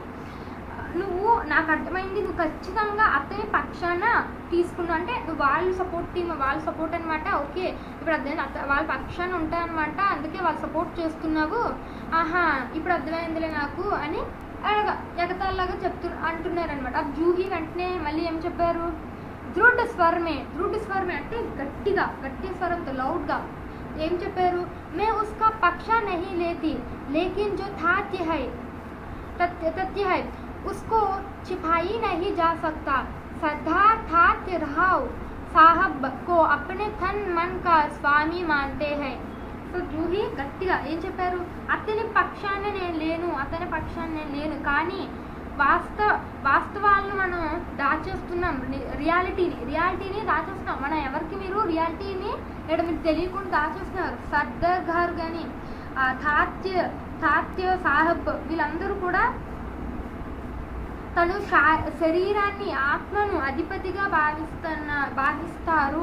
నువ్వు నాకు అర్థమైంది, నువ్వు ఖచ్చితంగా అతని పక్షాన తీసుకున్నావు అంటే నువ్వు వాళ్ళ సపోర్ట్ అనమాట. ఓకే ఇప్పుడు అర్థమైంది, వాళ్ళ పక్షాన ఉంటాయన్నమాట, అందుకే వాళ్ళు సపోర్ట్ చేస్తున్నావు. ఆహా ఇప్పుడు అర్థమైందిలే నాకు అని అలాగా ఎగతాల్లాగా అంటున్నారనమాట. ఆ జూహీ వెంటనే మళ్ళీ ఏం చెప్పారు? దృఢ స్వరమే అంటే గట్టి స్వరంతో లౌడ్గా ఏం చెప్పారు? మే ఉస్కా పక్ష నహీ లేతి లేకిన్ జో తాత్య హై उसको छिपाई नहीं जा सकता. सरदार తాత్య రావ్ సాహబ్ को अपने तन मन का स्वामी मानते हैं. సో జూహీ గట్టిగా ఏం చెప్పారు? అతని పక్షాన నేను లేను కానీ వాస్తవాలను మనం దాచేస్తున్నాం, రియాలిటీని దాచేస్తున్నాం. మనం ఎవరికి మీరు రియాలిటీని ఇక్కడ మీకు తెలియకుండా దాచేస్తున్నారు. సర్దార్ గారు కానీ తాత్య సాహెబ్ వీళ్ళందరూ కూడా తను శరీరాన్ని ఆత్మను అధిపతిగా భావిస్తాడు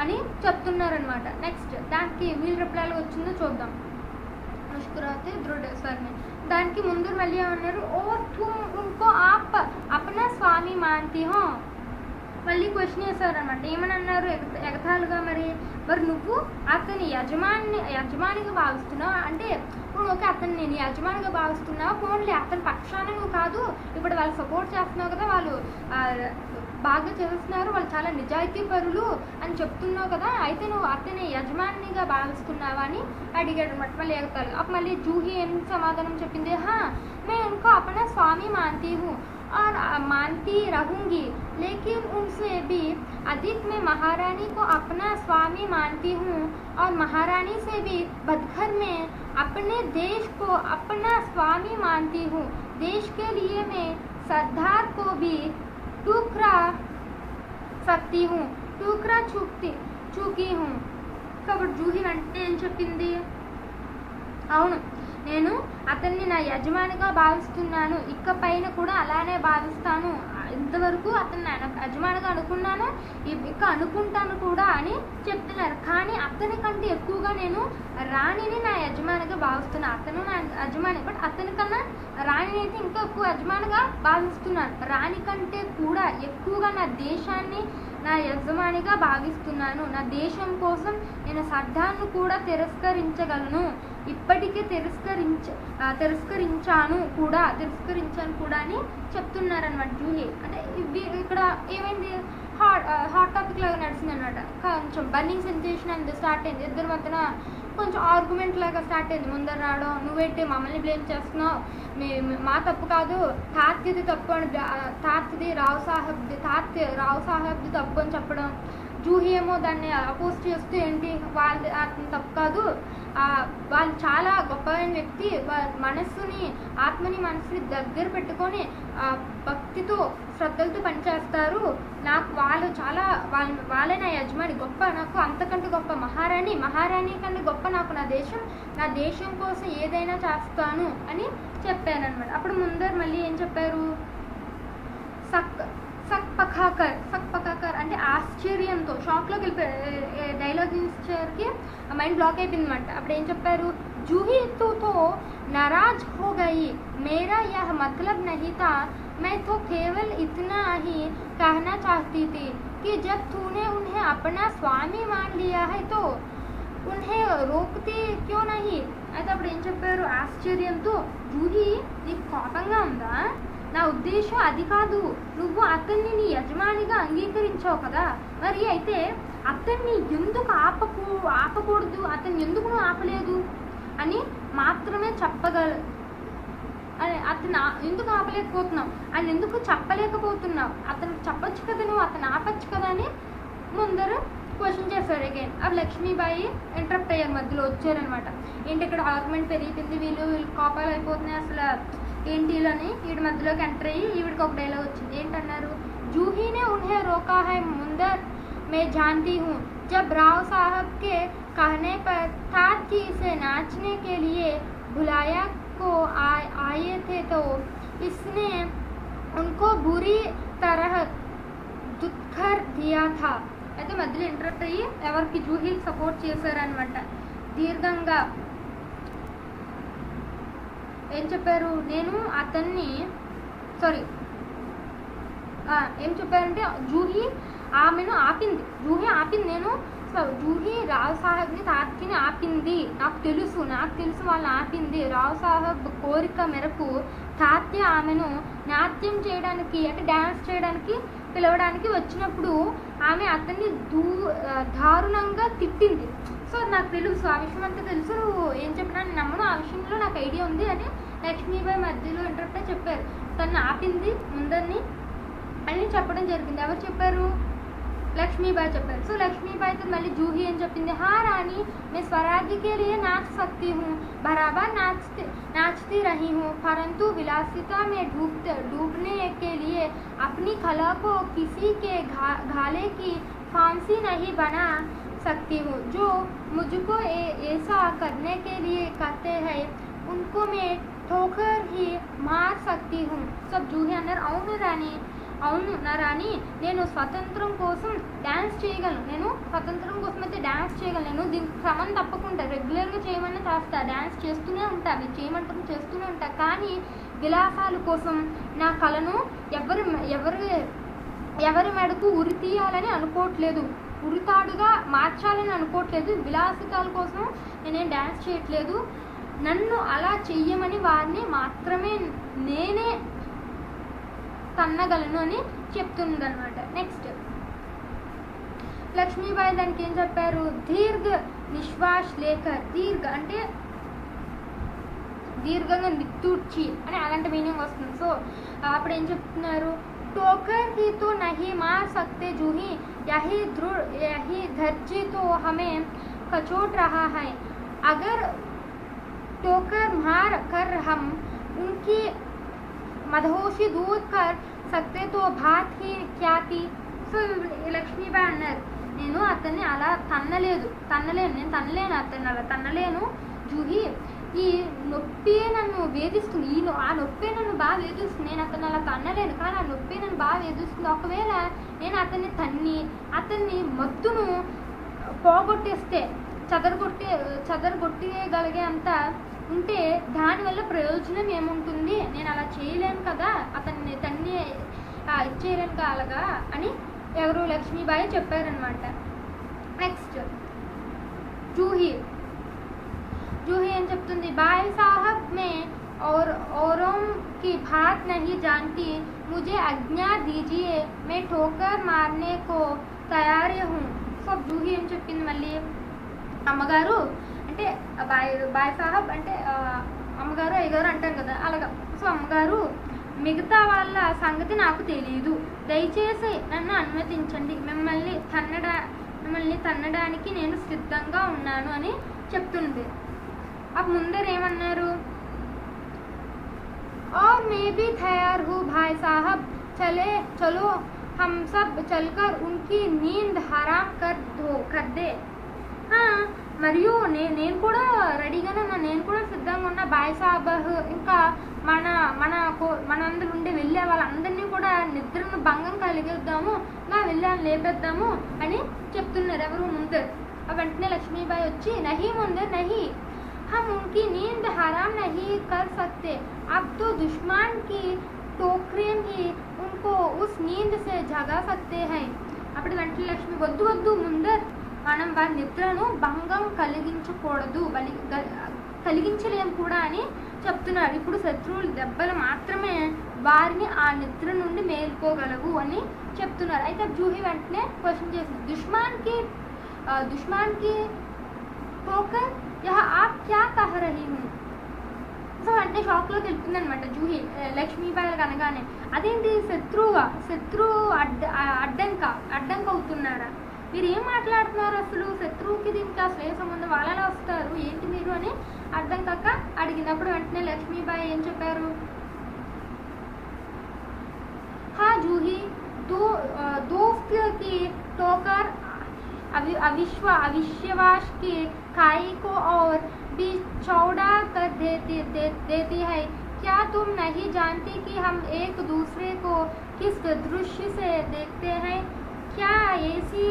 అని చెప్తున్నారనమాట. నెక్స్ట్ దానికి వీళ్ళ రిప్లైలో వచ్చిందో చూద్దాం. ముష్కురాతే దృఢ స్వర్ణ. దానికి ముందు మళ్ళీ ఏమన్నారు, ఓ తుమ్ ఉన్కో ఆప్ అప్నా స్వామి మాన్తి హో. మళ్ళీ క్వశ్చన్ వేశారనమాట. ఏమని అన్నారు ఎగతాళిగా, మరి నువ్వు అతని యజమానిగా భావిస్తున్నావు అంటే ఇప్పుడు ఓకే అతను నేను యజమానిగా భావిస్తున్నావు, ఫోన్లీ అతని పక్షాన నువ్వు కాదు, ఇప్పుడు వాళ్ళు సపోర్ట్ చేస్తున్నావు కదా, వాళ్ళు బాగా చేస్తున్నారు, వాళ్ళు చాలా నిజాయితీ పరులు అని చెప్తున్నావు కదా, అయితే నువ్వు అతని యజమానిగా భావిస్తున్నావా అని అడిగాడు అనమాట. మళ్ళీ ఎగతాళి. అప్పుడు మళ్ళీ జూహీ ఏం సమాధానం చెప్పింది, मैं उनको अपना स्वामी मानती हूँ और मानती रहूँगी, लेकिन उनसे भी अधिक मैं महारानी को अपना स्वामी मानती हूँ और महारानी से भी बढ़कर मैं अपने देश को अपना स्वामी मानती हूँ. देश के लिए मैं सरदार को भी टुकड़ा सकती हूँ, टुकड़ा चुकी हूँ. కాబట్టి జూహీ అంటే ఏం చెప్పింది, అవును నేను అతన్ని నా యజమానిగా భావిస్తున్నాను, ఇకపైన కూడా అలానే భావిస్తాను, ఇంతవరకు అతన్ని నా యజమానిగా అనుకున్నాను, ఇక అనుకుంటాను కూడా అని చెప్తున్నారు. కానీ అతని కంటే ఎక్కువగా నేను రాణిని నా యజమానిగా భావిస్తున్నాను. అతను నా యజమాని, బట్ అతని కన్నా రాణిని అయితే ఇంకా ఎక్కువ యజమానిగా భావిస్తున్నాను. రాణి కంటే కూడా ఎక్కువగా నా దేశాన్ని నా యజమానిగా భావిస్తున్నాను. నా దేశం కోసం నేను సర్దార్ను కూడా తిరస్కరించగలను, ఇప్పటికే తిరస్కరించాను కూడా అని చెప్తున్నారనమాట జూహీ. అంటే ఇక్కడ ఏమైంది, హాట్ టాపిక్ లాగా నడిచింది అనమాట. కొంచెం బర్నింగ్ సెన్సేషన్ అనేది స్టార్ట్ అయింది. ఇద్దరు మధ్యన కొంచెం ఆర్గ్యుమెంట్ లాగా స్టార్ట్ అయింది. ముందర రావడం, నువ్వేంటి మమ్మల్ని బ్లేమ్ చేస్తున్నావు, మా తప్పు కాదు, తాత్యది తప్పు అని తాత్యది రావు సాహెబ్ది తప్పు అని చెప్పడం. జూహీ ఏమో దాన్ని అపోజ్ చేస్తూ ఏంటి వాళ్ళు అతను తప్పు కాదు, వాళ్ళు చాలా గొప్పమైన వ్యక్తి, ఆత్మని మనసుని దగ్గర పెట్టుకొని భక్తితో శ్రద్ధలతో పనిచేస్తారు, నాకు వాళ్ళే నా యజమాని గొప్ప, నాకు అంతకంటే గొప్ప మహారాణి కంటే గొప్ప నాకు నా దేశం కోసం ఏదైనా చేస్తాను అని చెప్పానమాట. అప్పుడు ముందర మళ్ళీ ఏం చెప్పారు, సక్ పకాకర్ అంటే ఆశ్చర్యంతో షాక్లోకి వెళ్ళిపోయారు. డైలాగ్ ఇన్స్టర్కి మైండ్ బ్లాక్ అయిపోయింది అనమాట. అప్పుడు ఏం చెప్పారు, జూహీ तू तो नाराज हो गई, मेरा यह मतलब नहीं था, मैं तो केवल इतना ही कहना चाहती थी कि जब तूने उन्हें अपना स्वामी मान लिया है तो उन्हें रोकती क्यों नहीं. అయితే అప్పుడు ఏం చెప్పారు, ఆశ్చర్యంతో, జూహీ నీకు కోపంగా ఉందా, నా ఉద్దేశం అది కాదు, నువ్వు అతన్ని నీ యజమానిగా అంగీకరించావు కదా, మరి అయితే అతన్ని ఎందుకు ఆపకూడదు, అతన్ని ఎందుకు నువ్వు ఆపలేదు అని మాత్రమే అతను ఎందుకు ఆపలేకపోతున్నావు, అని ఎందుకు చెప్పలేకపోతున్నావు, అతనికి చెప్పొచ్చు కదా, నువ్వు అతను ఆపచ్చు కదా అని ముందర క్వశ్చన్ చేశారు అగైన్. అప్పుడు లక్ష్మీబాయి ఇంటరప్ట్ అయ్యారు, మధ్యలో వచ్చారనమాట. ఏంటి ఇక్కడ ఆర్గ్యుమెంట్ పెరిగిపోయింది, వీళ్ళు కోపాలు అయిపోతున్నాయి, అసలు ఏంటి అని ఈవిడ మధ్యలోకి ఎంటర్ అయ్యి ఈవిడికి ఒక డైలాగ్ వచ్చింది. ఏంటన్నారు, జూహీనే उन्हें रोका है मुंदर मैं जानती हूँ, जब राव साहब के कहने पर तात्या से नाचने के लिए बुलाया को आए थे तो इसने उनको बुरी तरह दुत्कर दिया था. అయితే మధ్యలో ఇంటరప్ట్ అయ్యి ఎవరికి జూహీకి సపోర్ట్ చేశారనమాట. దీర్ఘంగా ఏం చెప్పారు, నేను అతన్ని ఏం చెప్పారంటే జూహీ ఆపింది, నేను జూహీ రావు సాహెబ్ని తాత్యని ఆపింది, నాకు తెలుసు వాళ్ళని ఆపింది. రావు సాహెబ్ కోరిక మేరకు తాత్య ఆమెను నాట్యం చేయడానికి అంటే డ్యాన్స్ చేయడానికి పిలవడానికి వచ్చినప్పుడు ఆమె అతన్ని దారుణంగా తిట్టింది. సో నాకు తెలుసు, ఆ విషయం అంతా తెలుసు, నువ్వు ఏం చెప్పినా నేను నమ్మను, ఆ విషయంలో నాకు ఐడియా ఉంది అని లక్ష్మీబాయి మధ్యలో ఇంటరప్ట్ చెప్పారు. తను ఆపింది ముందరిని అని చెప్పడం జరిగింది. ఎవరు చెప్పారు, लक्ष्मीबाई చెప్పారు. సో లక్ష్మీబాయితో మళ్ళీ జూహీ ఏం చెప్పింది, हाँ रानी मैं स्वराज्य के लिए नाच सकती हूँ, बराबर नाचती रही हूँ, परंतु विलासिता में डूबने के लिए अपनी कला को किसी के घाले की फांसी नहीं बना सकती हूँ. जो मुझको ऐसा करने के लिए कहते हैं उनको मैं ठोकर ही मार सकती हूँ. सब जूही అన్నారు, అవును నా రాణి, నేను స్వతంత్రం కోసం డ్యాన్స్ చేయగలను, నేను స్వతంత్రం కోసం అయితే డ్యాన్స్ చేయగలను, నేను దీనికి క్రమం తప్పకుండా రెగ్యులర్గా చేయమని చేస్తా, డ్యాన్స్ చేస్తూనే ఉంటా, అవి చేయమంటారు చేస్తూనే ఉంటా, కానీ విలాసాల కోసం నా కళను ఎవరి మెడకు ఉరి తీయాలని అనుకోవట్లేదు, ఉరితాడుగా మార్చాలని అనుకోవట్లేదు, విలాసితాల కోసం నేనేం డ్యాన్స్ చేయట్లేదు, నన్ను అలా చెయ్యమని వారిని మాత్రమే నేనే తన్నగలను అని చెప్తుందన్నమాట. నెక్స్ట్ లక్ష్మీబాయి దానికి ఏం చెప్పారు, దీర్ఘ నిశ్వాస్ లేకర్, దీర్ఘ అంటే దీర్ఘంగా నిట్టూర్చి అని అలాంటి మీనింగ్ వస్తుంది. సో అప్పుడు ఏం చెప్తున్నారు, టోకర్ ही तो नहीं मार सकते जूही, यही धैर्य तो हमें कचोट रहा है, अगर टोकर मार कर हम उनकी మధోషి दूर कर सकते तो बात ही क्या थी. సో లక్ష్మీబాయి అన్నారు, నేను అతన్ని అలా తన్నలేను, నేను అతన్ని అలా తన్నలేను జూహి, ఈ నొప్పి నన్ను వేధిస్తుంది, ఆ నొప్పి నన్ను బాగా వేధిస్తుంది, నేను అతన్ని అలా తన్నలేను, కానీ ఆ నొప్పి నన్ను బాగా వేధిస్తుంది, ఒకవేళ నేను అతన్ని మత్తును పోగొట్టేస్తే చెదరగొట్టేయగలిగే అంత ఉంటే దానివల్ల ప్రయోజనం ఏముంటుంది, నేను అలా చేయలేను కదా, అతన్ని ఇచ్చేయలేను అలాగా అని ఎవరు లక్ష్మీబాయి చెప్పారనమాట. నెక్స్ట్ జూహీ ఏం చెప్తుంది, బాయ్ సాహబ్ మే औरों की बात नहीं जानती, मुझे आज्ञा दीजिए, मैं ठोकर मारने को तैयार हूँ. సో జూహీ ఏం చెప్పింది, మళ్ళీ అమ్మగారు అంటే బాయ్ సాహబ్ అంటే అమ్మగారు అయ్యగారు అంటారు కదా అలాగా. సో అమ్మగారు, మిగతా వాళ్ళ సంగతి నాకు తెలియదు, దయచేసి నన్ను అనుమతించండి, మిమ్మల్ని తన్నడానికి నేను సిద్ధంగా ఉన్నాను అని చెప్తుంది. అప్పుడు ముందర ఏమన్నారు, और मैं भी तैयार हूँ भाई साहब, चलो हम सब चलकर उनकी नींद हराम कर दे. మరియు నేను కూడా రెడీగానే ఉన్నా, నేను కూడా సిద్ధంగా ఉన్నా బాయ్ సాహబ్, ఇంకా మనందరూ ఉండి వెళ్ళే వాళ్ళందరినీ కూడా నిద్రను భంగం కలిగిద్దాము, వెళ్ళాను లేపేద్దాము అని చెప్తున్నారు ఎవరు ముందర్. వెంటనే లక్ష్మీబాయి వచ్చి, నహీ ముందర్ నహీ, हम उनकी नींद हराम नहीं कर सकते, अब तो दुश्मन की टोकरे ही उनको उस नींद से जगा सकते हैं. అప్పుడు వెంటనే లక్ష్మి, వద్దు ముందర్, మనం వారి నిద్రను భంగం కలిగించలేము కూడా అని చెప్తున్నారు. ఇప్పుడు శత్రువుల దెబ్బలు మాత్రమే వారిని ఆ నిద్ర నుండి మేల్కోగలవు అని చెప్తున్నారు. అయితే జూహీ వెంటనే క్వశ్చన్ చేసింది, దుష్మాన్ కి టోకర్ యహ ఆప్ క్యా కహ రహీ హూ. సో అంటే షాక్లోకి వెళ్తుంది అనమాట జూహీ లక్ష్మీబాయి అనగానే, అదేంటి శత్రువు అడ్డంక అవుతున్నారా, మీరు ఏం మాట్లాడుతున్నారు, అసలు శత్రువుకి దీనికి అసలు ఏ సంబంధం, వాళ్ళలా వస్తారు ఏంటి మీరు అని అర్థం కాక అడిగినప్పుడు వెంటనే లక్ష్మీబాయి ఏం చెప్పారు, హా జూహీ, दोस्त की टोकर अविश्वास की खाई को और भी चौड़ा कर देती है. क्या तुम नहीं जानती कि हम एक दूसरे को किस दृश्य से देखते हैं? क्या ऐसी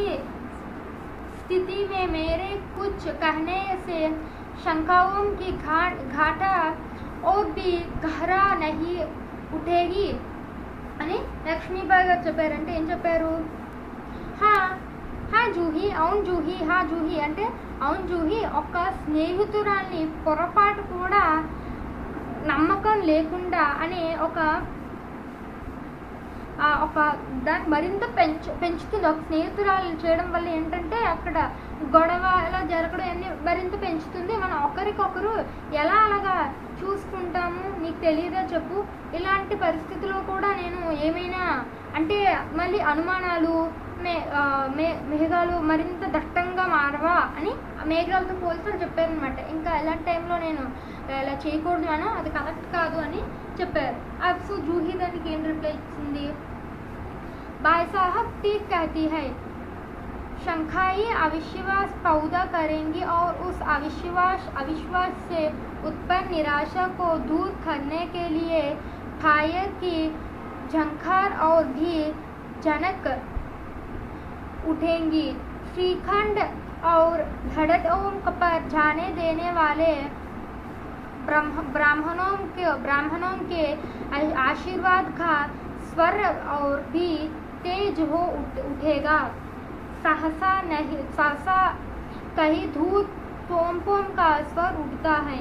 स्थिति में मेरे कुछ कहने से शंकाओं की घाटा और भी गहरा नहीं उठेगी అని లక్ష్మీబాయి గారు చెప్పారంటే ఏం చెప్పారు, హా జూహీ, అవును జూహీ, హా జూహీ అంటే అవును జూహీ, ఒక స్నేహితురాల్ని పొరపాటు కూడా నమ్మకం లేకుండా అనే ఒక దాన్ని మరింత పెంచుతుంది. ఒక స్నేహితురాలు చేయడం వల్ల ఏంటంటే అక్కడ గొడవ ఇలా జరగడం అన్నీ మరింత పెంచుతుంది. మనం ఒకరికొకరు ఎలా అలాగా చూసుకుంటాము, నీకు తెలియదా చెప్పు, ఇలాంటి పరిస్థితుల్లో కూడా నేను ఏమైనా అంటే మళ్ళీ అనుమానాలు మేఘాలు మరింత దట్టంగా మారవా అని మేఘాలతో పోల్చి చెప్పారనమాట. ఇంకా ఎలాంటి టైంలో నేను ఇలా చేయకూడదు అనో అది కరెక్ట్ కాదు అని చెప్పారు. సో జూహీ దానికి ఏం రిప్లై ఇచ్చింది, भाई साहब ठीक कहती है, शंखाई अविश्वास पैदा करेंगी और उस अविश्वास से उत्पन्न निराशा को दूर करने के लिए फायर की झंकार और भी जनक उठेंगी। श्रीखंड और धड़ों पर जाने देने वाले ब्राह्मणों के आशीर्वाद का स्वर और भी तेज हो उठेगा। सहसा कहीं धूत पोम का स्वर उठता है।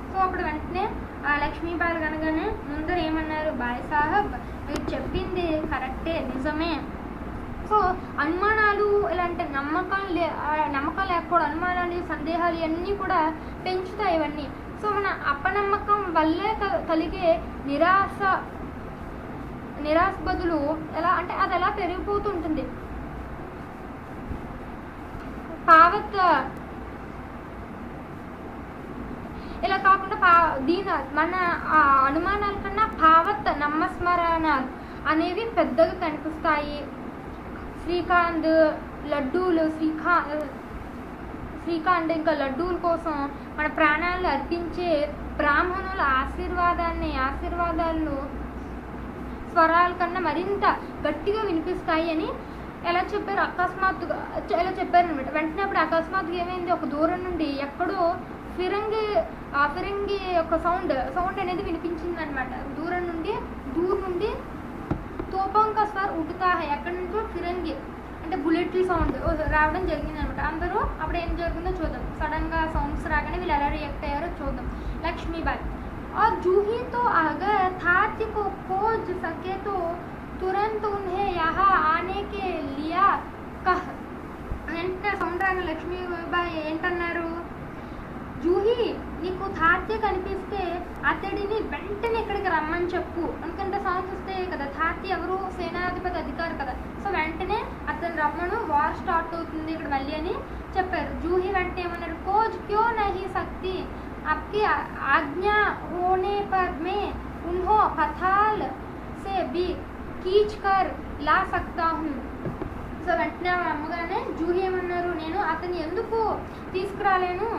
సో అప్పుడు వెంటనే లక్ష్మీబాయి కనుకనే ముందర ఏమన్నారు, బాయ్ సాహబ్ మీరు చెప్పింది కరెక్టే, నిజమే. సో అనుమానాలు ఇలాంటి నమ్మకం లేకపోవడం, అనుమానాలు సందేహాలు ఇవన్నీ కూడా పెంచుతాయి ఇవన్నీ. సో మన అపనమ్మకం వల్లే కలిగే నిరాశ బదులు ఎలా అంటే అది ఎలా పెరిగిపోతుంటుంది. ఇలా కాకుండా మన అనుమానాల కన్నా భావత్ నమ్మస్మరణ అనేవి పెద్దగా కనిపిస్తాయి. శ్రీకాంత్ లడ్డూలు శ్రీకాంత్ ఇంకా లడ్డూల కోసం మన ప్రాణాలు అర్పించే బ్రాహ్మణుల ఆశీర్వాదాలను స్వరాల కన్నా మరింత గట్టిగా వినిపిస్తాయి అని ఎలా చెప్పారు, అకస్మాత్తుగా ఎలా చెప్పారనమాట. వెంటనే అప్పుడు అకస్మాత్తుగా ఏమైంది, ఒక దూరం నుండి ఎక్కడో ఫిరంగి యొక్క సౌండ్ అనేది వినిపించింది అనమాట. దూరం నుండి తోపంక స్వర్ ఉడుతా హై, ఎక్కడి నుంచో ఫిరంగి అంటే బుల్లెట్ల సౌండ్ రావడం జరిగింది అనమాట. అందరూ అప్పుడు ఏం జరిగిందో చూద్దాం. సడన్ గా సౌండ్స్ రాగానే వీళ్ళు ఎలా రియాక్ట్ అయ్యారో చూద్దాం. లక్ష్మీబాయి और जूही तो अगर थाती को खोज सके तो तुरंत उन्हें यहाँ आने के लिया कह. వెంటనే సౌండ్ రాగా లక్ష్మీబాయి ఏంటన్నారు, జూహీ నీకు తాత్య కనిపిస్తే అతడిని వెంటనే ఇక్కడికి రమ్మని చెప్పు. ఎందుకంటే సౌండ్స్ వస్తాయి కదా, తాత్య ఎవరు, సేనాధిపతి అధికారి కదా. సో వెంటనే అతను రమ్మను, వార్ స్టార్ట్ అవుతుంది ఇక్కడ మళ్ళీ అని చెప్పారు. జూహీ వెంటనే ఏమన్నారు, కోజ్ క్యో నహీ సక్తి, आपकी आज्ञा होने पर मैं उन्हें पताल से भी खींच कर ला सकता हूँ. సో వెంటనే అమ్మగానే జూహీ ఏమన్నారు, నేను అతన్ని ఎందుకు తీసుకురాలేను,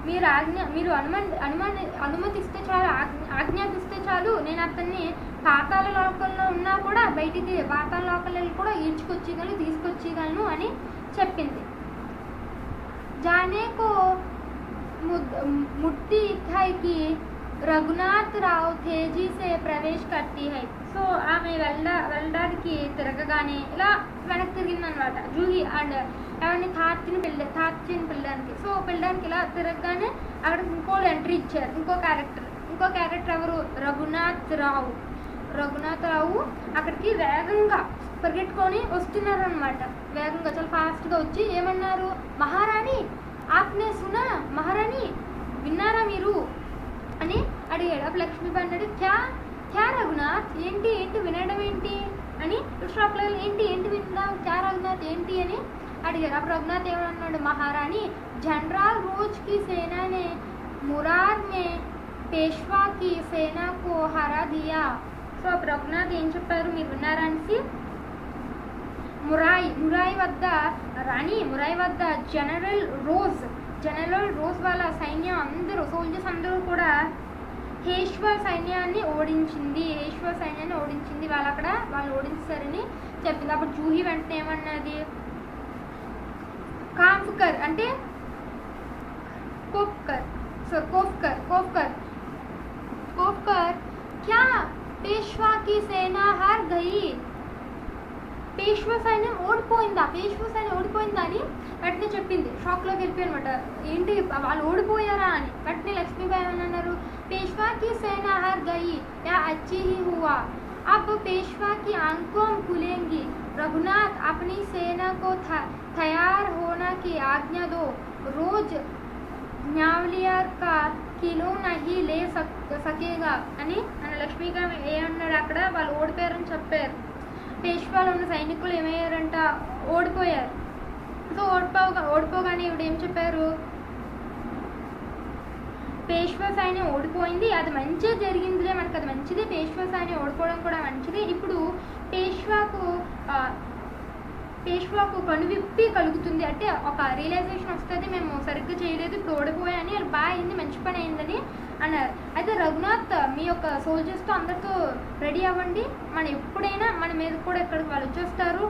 మీరు అనుమతిస్తే చాలు, ఆజ్ఞాపిస్తే చాలు, నేను అతన్ని పాతాళ లోకంలో ఉన్నా కూడా బయటికి పాతాళ లోకంలో కూడా ఈడ్చుకొచ్చేయగలను, తీసుకొచ్చేయగలను అని చెప్పింది. జానేకో मुट्ठी है कि रघुनाथ राव तेजी से प्रवेश करती है. సో ఆమె వెళ్ళడానికి తిరగగానే ఇలా వెనక్కి తిరిగిందనమాట జూహీ. అండ్ ఎవరిని తాత్యని పిల్లడానికి. సో పిల్లడానికి ఇలా తిరగగానే అక్కడ ఇంకో ఎంట్రీ ఇచ్చారు, ఇంకో క్యారెక్టర్ ఎవరు, రఘునాథ్ రావు అక్కడికి వేగంగా పరిగెట్టుకొని వస్తున్నారు అనమాట. వేగంగా చాలా ఫాస్ట్గా వచ్చి ఏమన్నారు, మహారాణి ఆప్నే సునా, మహారాణి విన్నారా మీరు అని అడిగాడు. అప్పుడు లక్ష్మీబాయి అన్నాడు, క్యా రఘునాథ్, ఏంటి వినడం ఏంటి అని షాక్లో, ఏంటి విన్నావు, క్యా రఘునాథ్ ఏంటి అని అడిగారు. అప్పుడు రఘునాథ్ ఏమన్నాడు, మహారాణి जनरल रोज की सेना ने मुरार में पेशवा की सेना को हरा दिया. సో అప్పుడు రఘునాథ్ ఏం చెప్పారు మీరు విన్నారా అనేసి, మురాయి వద్ద జనరల్ రోజ్ వాళ్ళ సైన్యం అందరూ, సోల్జర్స్ అందరూ కూడా హేష్వా సైన్యాన్ని ఓడించింది, వాళ్ళు ఓడించారని చెప్పింది. అప్పుడు జూహీ వెంటనే ఏమన్నది, కాంఫ్కర్ అంటే కోఫ్కర్ క్యా పేష్వా కి సేనా హార్ గయి, పేష్వా సైన్యం ఓడిపోయిందా అని వెంటనే చెప్పింది. షాక్లోకి వెళ్ళిపోయి అనమాట, ఏంటి వాళ్ళు ఓడిపోయారా అని. వెంటనే లక్ష్మీబాయి అని అన్నారు, పేష్వా కి సేనా హార్ గయి యా అచ్చి హీ హువా, अब पेशवा की आंखों खुलेंगी, रघुनाथ अपनी सेना को तैयार होना की आज्ञा दो, रोज न्यावलियर का किलो नहीं ले सकेगा అని లక్ష్మీగా ఏమన్నాడు, అక్కడ వాళ్ళు ఓడిపోయారని చెప్పారు. పేష్వాలో ఉన్న సైనికులు ఏమయ్యారంట, ఓడిపోయారు. సో ఓడిపోగానే ఇవిడ ఏం చెప్పారు, పేష్వా సైన్యం ఓడిపోయింది, అది మంచిగా జరిగిందిలే, మనకు అది మంచిది, పేష్వా సైన్యం ఓడిపోవడం కూడా మంచిది. ఇప్పుడు పేష్వాకు కనువిప్పి కలుగుతుంది, అంటే ఒక రియలైజేషన్ వస్తుంది, మేము సరిగ్గా చేయలేదు, ఇప్పుడు ఓడిపోయాయని, అది బాగా అయింది, మంచి పని అయిందని అన్నారు. అయితే రఘునాథ్ మీ యొక్క సోల్జర్స్తో అందరితో రెడీ అవ్వండి, మనం ఎప్పుడైనా మన మీద కూడా ఇక్కడికి వాళ్ళు వచ్చేస్తారు,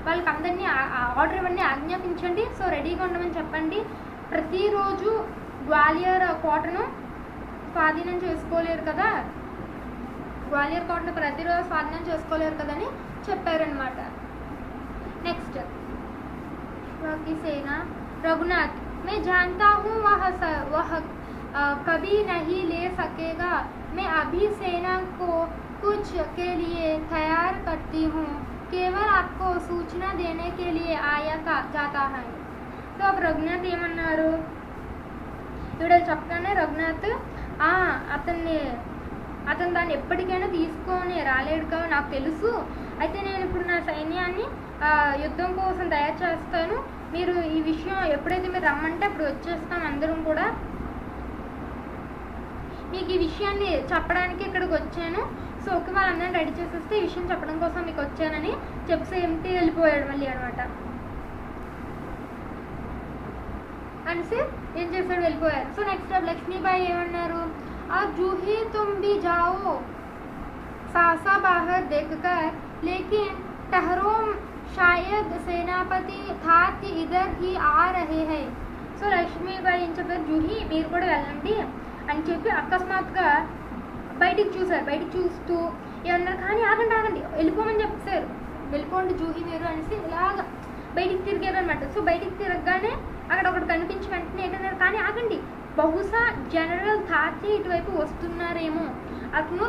వాళ్ళకి అందరినీ ఆర్డర్ ఇవ్వండి, ఆజ్ఞాపించండి, సో రెడీగా ఉండమని చెప్పండి. ప్రతిరోజు గ్వాలియర్ కోటను స్వాధీనం చేసుకోలేరు కదా, గ్వాలియర్ కోటను ప్రతిరోజు స్వాధీనం చేసుకోలేరు కదని చెప్పారనమాట. నెక్స్ట్ की सेना रघुनाथ मैं जानता हूँ वह कभी नहीं ले सकेगा, मैं अभी सेना को कुछ के लिए तैयार करती हूँ, केवल आपको सूचना देने के लिए आया जाता है. तो अब रघुनाथ ఏమన్నారు, ఇవిడ చెప్పగానే రఘునాథ్ అతను దాన్ని ఎప్పటికైనా తీసుకొని రాలేడు కదా నాకు తెలుసు, అయితే నేను ఇప్పుడు నా సైన్యాన్ని యుద్ధం కోసం తయారు చేస్తాను, మీరు ఈ విషయం ఎప్పుడైతే మీరు రమ్మంటే అప్పుడు వచ్చేస్తాం, అందరం కూడా మీకు ఈ విషయాన్ని చెప్పడానికి ఇక్కడికి వచ్చాను, సో ఓకే వాళ్ళందరం రెడీ చేసేస్తే ఈ విషయం చెప్పడం కోసం మీకు వచ్చానని చెప్పి ఏమిటి వెళ్ళిపోయాడు మళ్ళీ అనమాట. అనేసి ఏం చేశాడు, వెళ్ళిపోయారు. సో నెక్స్ట్ లక్ష్మీబాయి ఏమన్నారు, अब जूही तुम भी जाओ सासा बाहर देखकर, लेकिन ठहरो शायद सेनापति थात इधर ही आ रहे हैं. సో లక్ష్మీబాయి ఏం చెప్పారు, జూహి మీరు కూడా వెళ్ళండి అని చెప్పి అకస్మాత్తుగా బయటికి చూసారు. బయటికి చూస్తూ ఏమన్నారు, కానీ ఆగండి వెళ్ళిపోమని చెప్పారు, వెళ్ళిపోండి జూహి మీరు అనేసి ఇలాగ బయటికి తిరిగారు అనమాట. సో బయటికి తిరగగానే అక్కడ ఒకటి కనిపించి వెంటనే ఏంటన్నారు, కానీ ఆగండి, బహుశా జనరల్ థాతి ఇటువైపు వస్తున్నారేమో, అతను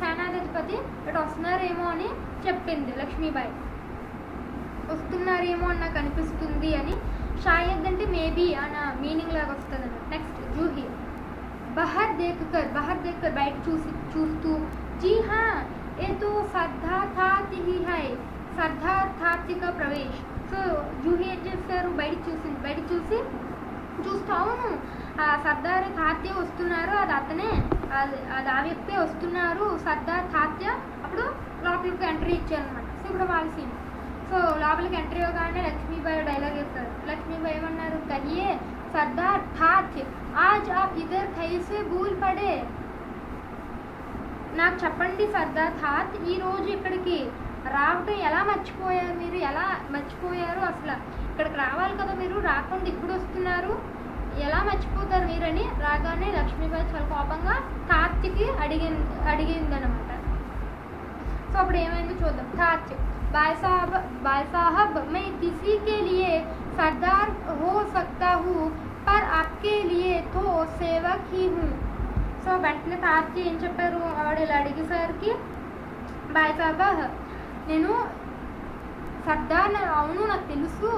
సేనాధిపతి ఇటు వస్తున్నారేమో అని చెప్పింది లక్ష్మీబాయి, వస్తున్నారేమో అని నాకు అనిపిస్తుంది అని. షాయద్ అంటే మేబీ అన్న మీనింగ్ లాగా వస్తుంది అన్నమాట. నెక్స్ట్ జూహి బహర్ దేక్కర్ బయట చూస్తూ జీ హా ఏ తో సర్దార్థాతి హీ హై, సర్దార్థాతిక ప్రవేశ్. సో జూహి ఏం చేస్తారు, బయట చూస్తూ అవును సర్దార్ తాత్య వస్తున్నారు, అది అతనే, అది ఆ వ్యక్తే వస్తున్నారు, సర్దార్ తాత్య. అప్పుడు లోపలికి ఎంట్రీ ఇచ్చారనమాట. సో ఇప్పుడు వాళ్ళ సీన్. సో లోపలికి ఎంట్రీ అవ్వగానే లక్ష్మీబాయి డైలాగ్ ఇస్తారు. లక్ష్మీబాయి ఏమన్నారు, కహియే సర్దార్ తాత్య ఆజ్ ఆప్ ఇదర్ కైసే భూల్ పడే, నాకు చెప్పండి సర్దార్ తాత్ ఈ రోజు ఇక్కడికి రావటం ఎలా మర్చిపోయారు, మీరు ఎలా మర్చిపోయారు, అసలు ఇక్కడికి రావాలి కదా మీరు, రాకుండా ఇప్పుడు వస్తున్నారు, ఎలా మర్చిపోతారు మీరని రాగానే లక్ష్మీబాయి చాలా కోపంగా తాత్యకి అడిగిందనమాట. సో అప్పుడు ఏమైందో చూద్దాం. తాత్య भाई साहब मैं किसी के लिए सरदार हो सकता हूँ पर आपके लिए तो सेवक ही हूँ. సో వెంటనే తాత్య ఏం చెప్పారు, ఆవిడ ఇలా అడిగేసరికి బాయ్ సాబా నేను సర్దార్, అవును నాకు తెలుసు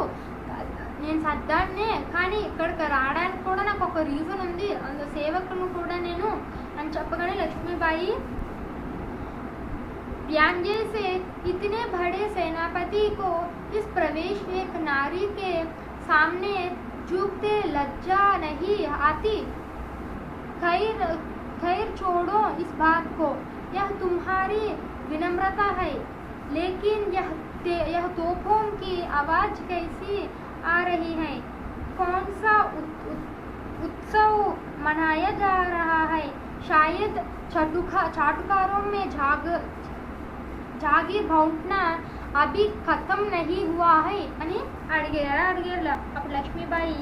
నేను సర్దార్నే, కానీ ఇక్కడికి రావడానికి కూడా నాకు ఒక రీజన్ ఉంది, అందులో సేవకును కూడా నేను అని చెప్పగానే లక్ష్మీబాయి व्यांजे से इतने बड़े सेनापति को इस प्रवेश एक नारी के सामने झुकते लज्जा नहीं आती, खैर छोड़ो इस बात को, यह तुम्हारी विनम्रता है, लेकिन यह तोपों की आवाज़ कैसी आ रही है, कौन सा उत्सव मनाया जा रहा है, शायद चाटुकारों में जागीर बांटना अभी खत्म नहीं हुआ है అని అడిగారు. అప్పుడు లక్ష్మీబాయి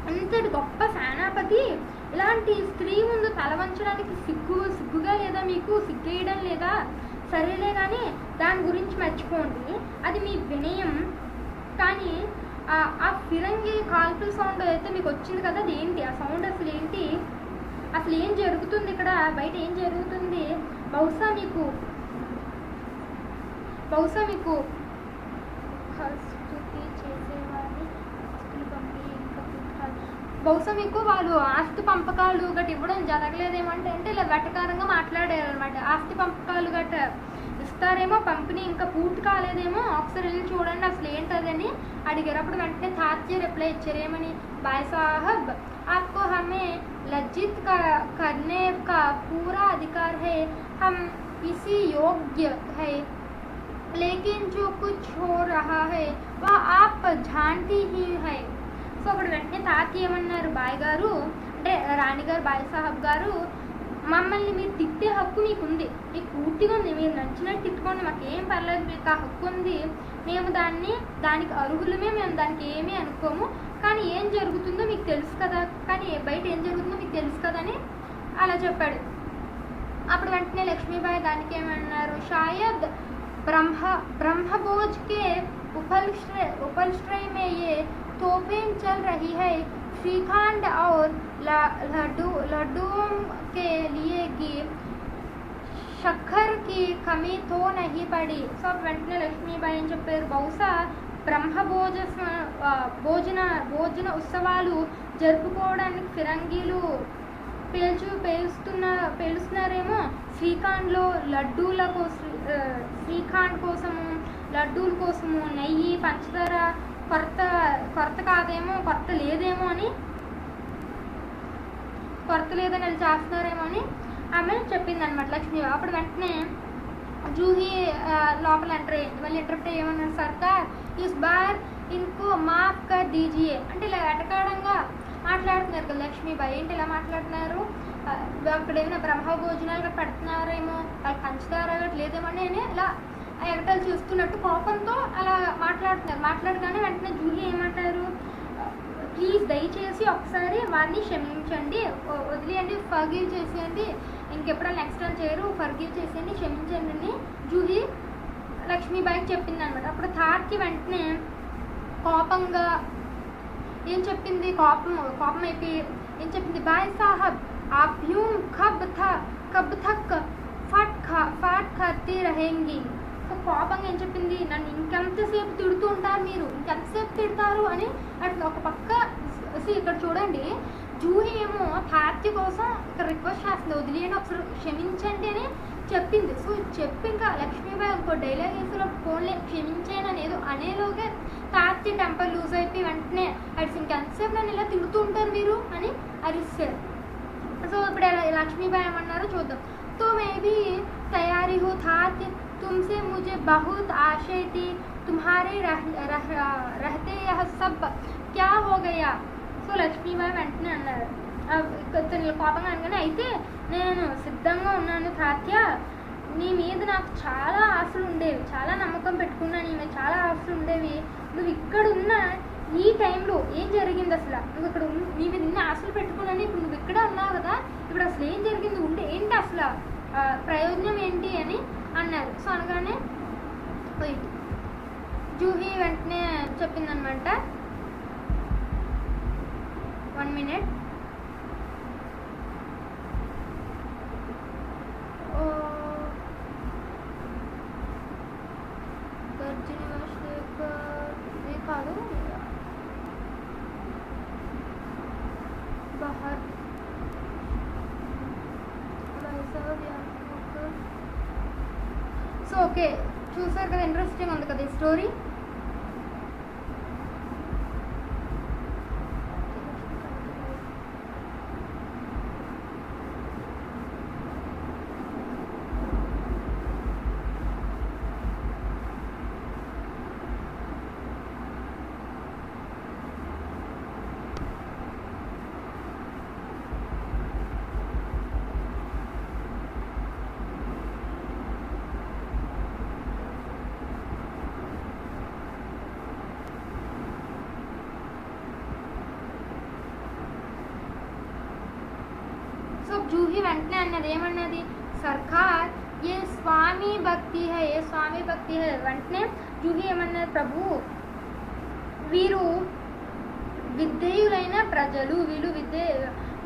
అంతటి గొప్ప సేనాపతి ఇలాంటి స్త్రీ ముందు తల వంచడానికి సిగ్గుగా లేదా, మీకు సిగ్గేయడం లేదా, సరేలే కానీ దాని గురించి మర్చిపోండి, అది మీ వినయం. కానీ ఆ ఫిరంగి కాల్పుల సౌండ్ అయితే మీకు వచ్చింది కదా, అది ఏంటి ఆ సౌండ్, అసలు ఏంటి, అసలు ఏం జరుగుతుంది ఇక్కడ బయట, ఏం జరుగుతుంది, బహుశా మీకు స్థుతి చేసేవాడిని పంపి ఇంకా బహుశా మీకు వాళ్ళు ఆస్తి పంపకాలు గట్ట ఇవ్వడం జరగలేదేమంటే అంటే ఇలా వెటకారంగా మాట్లాడారు అనమాట. ఆస్తి పంపకాలు గట్ట ఇస్తారేమో, పంపిణీ ఇంకా పూర్తి కాలేదేమో, ఒకసారి వెళ్ళి చూడండి అసలు ఏంటదని అడిగారు. అప్పుడు వెంటనే తాత్య రిప్లై ఇచ్చారు ఏమని, భాయ్ సాహబ్ आपको हमें लज्जित करने का पूरा अधिकार है, हम इसी योग्य है, लेकिन जो कुछ हो रहा है वह आप जानती ही है. సో అప్పుడు వెంటనే తాతయ్య ఏమన్నారు, బాయ్ గారు అంటే రాణి గారు, బాయ్ సాహబ్ గారు, మమ్మల్ని మీరు తిట్టే హక్కు మీకు ఉంది, మీకు పూర్తిగా ఉంది, మీరు నచ్చినట్టు తిట్టుకోండి, మాకు ఏం పర్లేదు, మీకు ఆ హక్కు ఉంది, మేము దానికి అర్హులమే, మేము దానికి ఏమీ అనుకోము, కానీ ఏం జరుగుతుందో మీకు తెలుసు కదా, కానీ బయట ఏం జరుగుతుందో మీకు తెలుసు కదా అని అలా చెప్పాడు. అప్పుడు వెంటనే లక్ష్మీబాయి దానికి ఏమన్నారు, షాయద్ ब्रह्मभोज के उपलश्रय में ये तोपें चल रही है, श्रीखंड और लड्डुओं के लिए की शक्कर की कमी तो नहीं पड़ी. సో వెంటనే లక్ష్మీబాయి అని చెప్పారు, బహుశా భోజన ఉత్సవాలు జరుపుకోవడానికి ఫిరంగీలు పేలుస్తున్నారేమో, శ్రీఖండ్లో శ్రీఖండ్ కోసము, లడ్డూల కోసము నెయ్యి పంచదార కొరత కాదేమో, కొరత లేదని అది చేస్తున్నారేమో అని ఆమె చెప్పింది అనమాట లక్ష్మీ. అప్పుడు వెంటనే జూహీ లోపల ఎంటర్ అయ్యింది. మళ్ళీ ఇంటర్ప్రిట్ ఏమన్నారు, సర్కార్ ఇస్ బార్ ఇంకో మాఫ్ కర్ దీజియే అంటే ఇలా ఎటకాడంగా మాట్లాడుతున్నారు కదా లక్ష్మీబాయి. ఏంటి ఇలా మాట్లాడుతున్నారు, అక్కడ ఏమైనా బ్రహ్మ భోజనాలు పెడుతున్నారేమో, వాళ్ళకి పంచదార లేదేమో అని ఇలా ఎగటాలు చూస్తున్నట్టు కోపంతో అలా మాట్లాడగానే వెంటనే జూహీ ఏమంటారు, ప్లీజ్ దయచేసి ఒకసారి వారిని క్షమించండి, వదిలేయండి, ఫర్గివ్ చేసేయండి, ఇంకెప్పుడైనా నెక్స్ట్ టైం చేయరు, ఫర్గివ్ చేసేయండి, క్షమించండి అని జూహీ లక్ష్మీబాయికి చెప్పింది అనమాట. అప్పుడు థాట్కి వెంటనే కోపంగా ఏం చెప్పింది, కోపం అయిపోయి ఏం చెప్పింది, బాయ్ సాహబ్ आप यूं कब तक फाट करती रहेंगी. సో కోపంగా ఏం చెప్పింది, నన్ను ఇంకెంతసేపు తిడుతూ ఉంటారు, మీరు ఇంకెంతసేపు తిడతారు అని అట్లా ఒక పక్క. ఇక్కడ చూడండి, జూహీ ఏమో తాత్య కోసం ఇక్కడ రిక్వెస్ట్ చేస్తుంది, వదిలేయండి, ఒకసారి క్షమించండి అని చెప్పింది. సో చెప్పి ఇంకా లక్ష్మీబాయి ఇంకో డైలాగ్ వేసేలో ఫోన్లే క్షమించాను అనేదో అనేలోగా తాత్య టెంపర్ లూజ్ అయిపోయి వెంటనే అడిసి ఇంకెంతసేపు నన్ను ఇలా తిడుతూ ఉంటారు మీరు అని అరిస్తారు. సో ఇప్పుడు లక్ష్మీబాయి ఏమన్నారో చూద్దాం. तो मैं भी तैयारी हूँ తాత్య, तुमसे मुझे बहुत आशय थी, तुम्हारे रहते यह सब क्या हो गया. సో లక్ష్మీబాయి వెంటనే అన్నారు, కోపంగా అనగానే, అయితే నేను సిద్ధంగా ఉన్నాను తాత్య, నీ మీద నాకు చాలా ఆశలు ఉండేవి, చాలా నమ్మకం పెట్టుకున్నాను, నీ మీద చాలా ఆశలు ఉండేవి, నువ్వు ఇక్కడ ఉన్న ఈ టైంలో ఏం జరిగింది అసలు, నువ్వు ఇక్కడ నీ మీద ఇన్ని ఆశలు పెట్టుకున్నాను, ఇప్పుడు నువ్వు ఇక్కడ ఉన్నావు కదా, ఇప్పుడు అసలు ఏం జరిగింది, ఏంటి అసలు ప్రయోజనం ఏంటి అని అన్నారు. సో అనగానే జూహీ వెంటనే చెప్పిందనమాట, 1 minute. కాదు बाहर సో ఓకే, చూసారు కదా, ఇంట్రెస్టింగ్ ఉంది కదా ఈ స్టోరీ. జూహీ వెంటనే అన్నది, ఏమన్నది, సర్కార్ ఏ స్వామి భక్తి హై, ఏ స్వామి భక్తి హై. వెంటనే జూహీ ఏమన్నది, ప్రభు వీరు విధేయులైన ప్రజలు,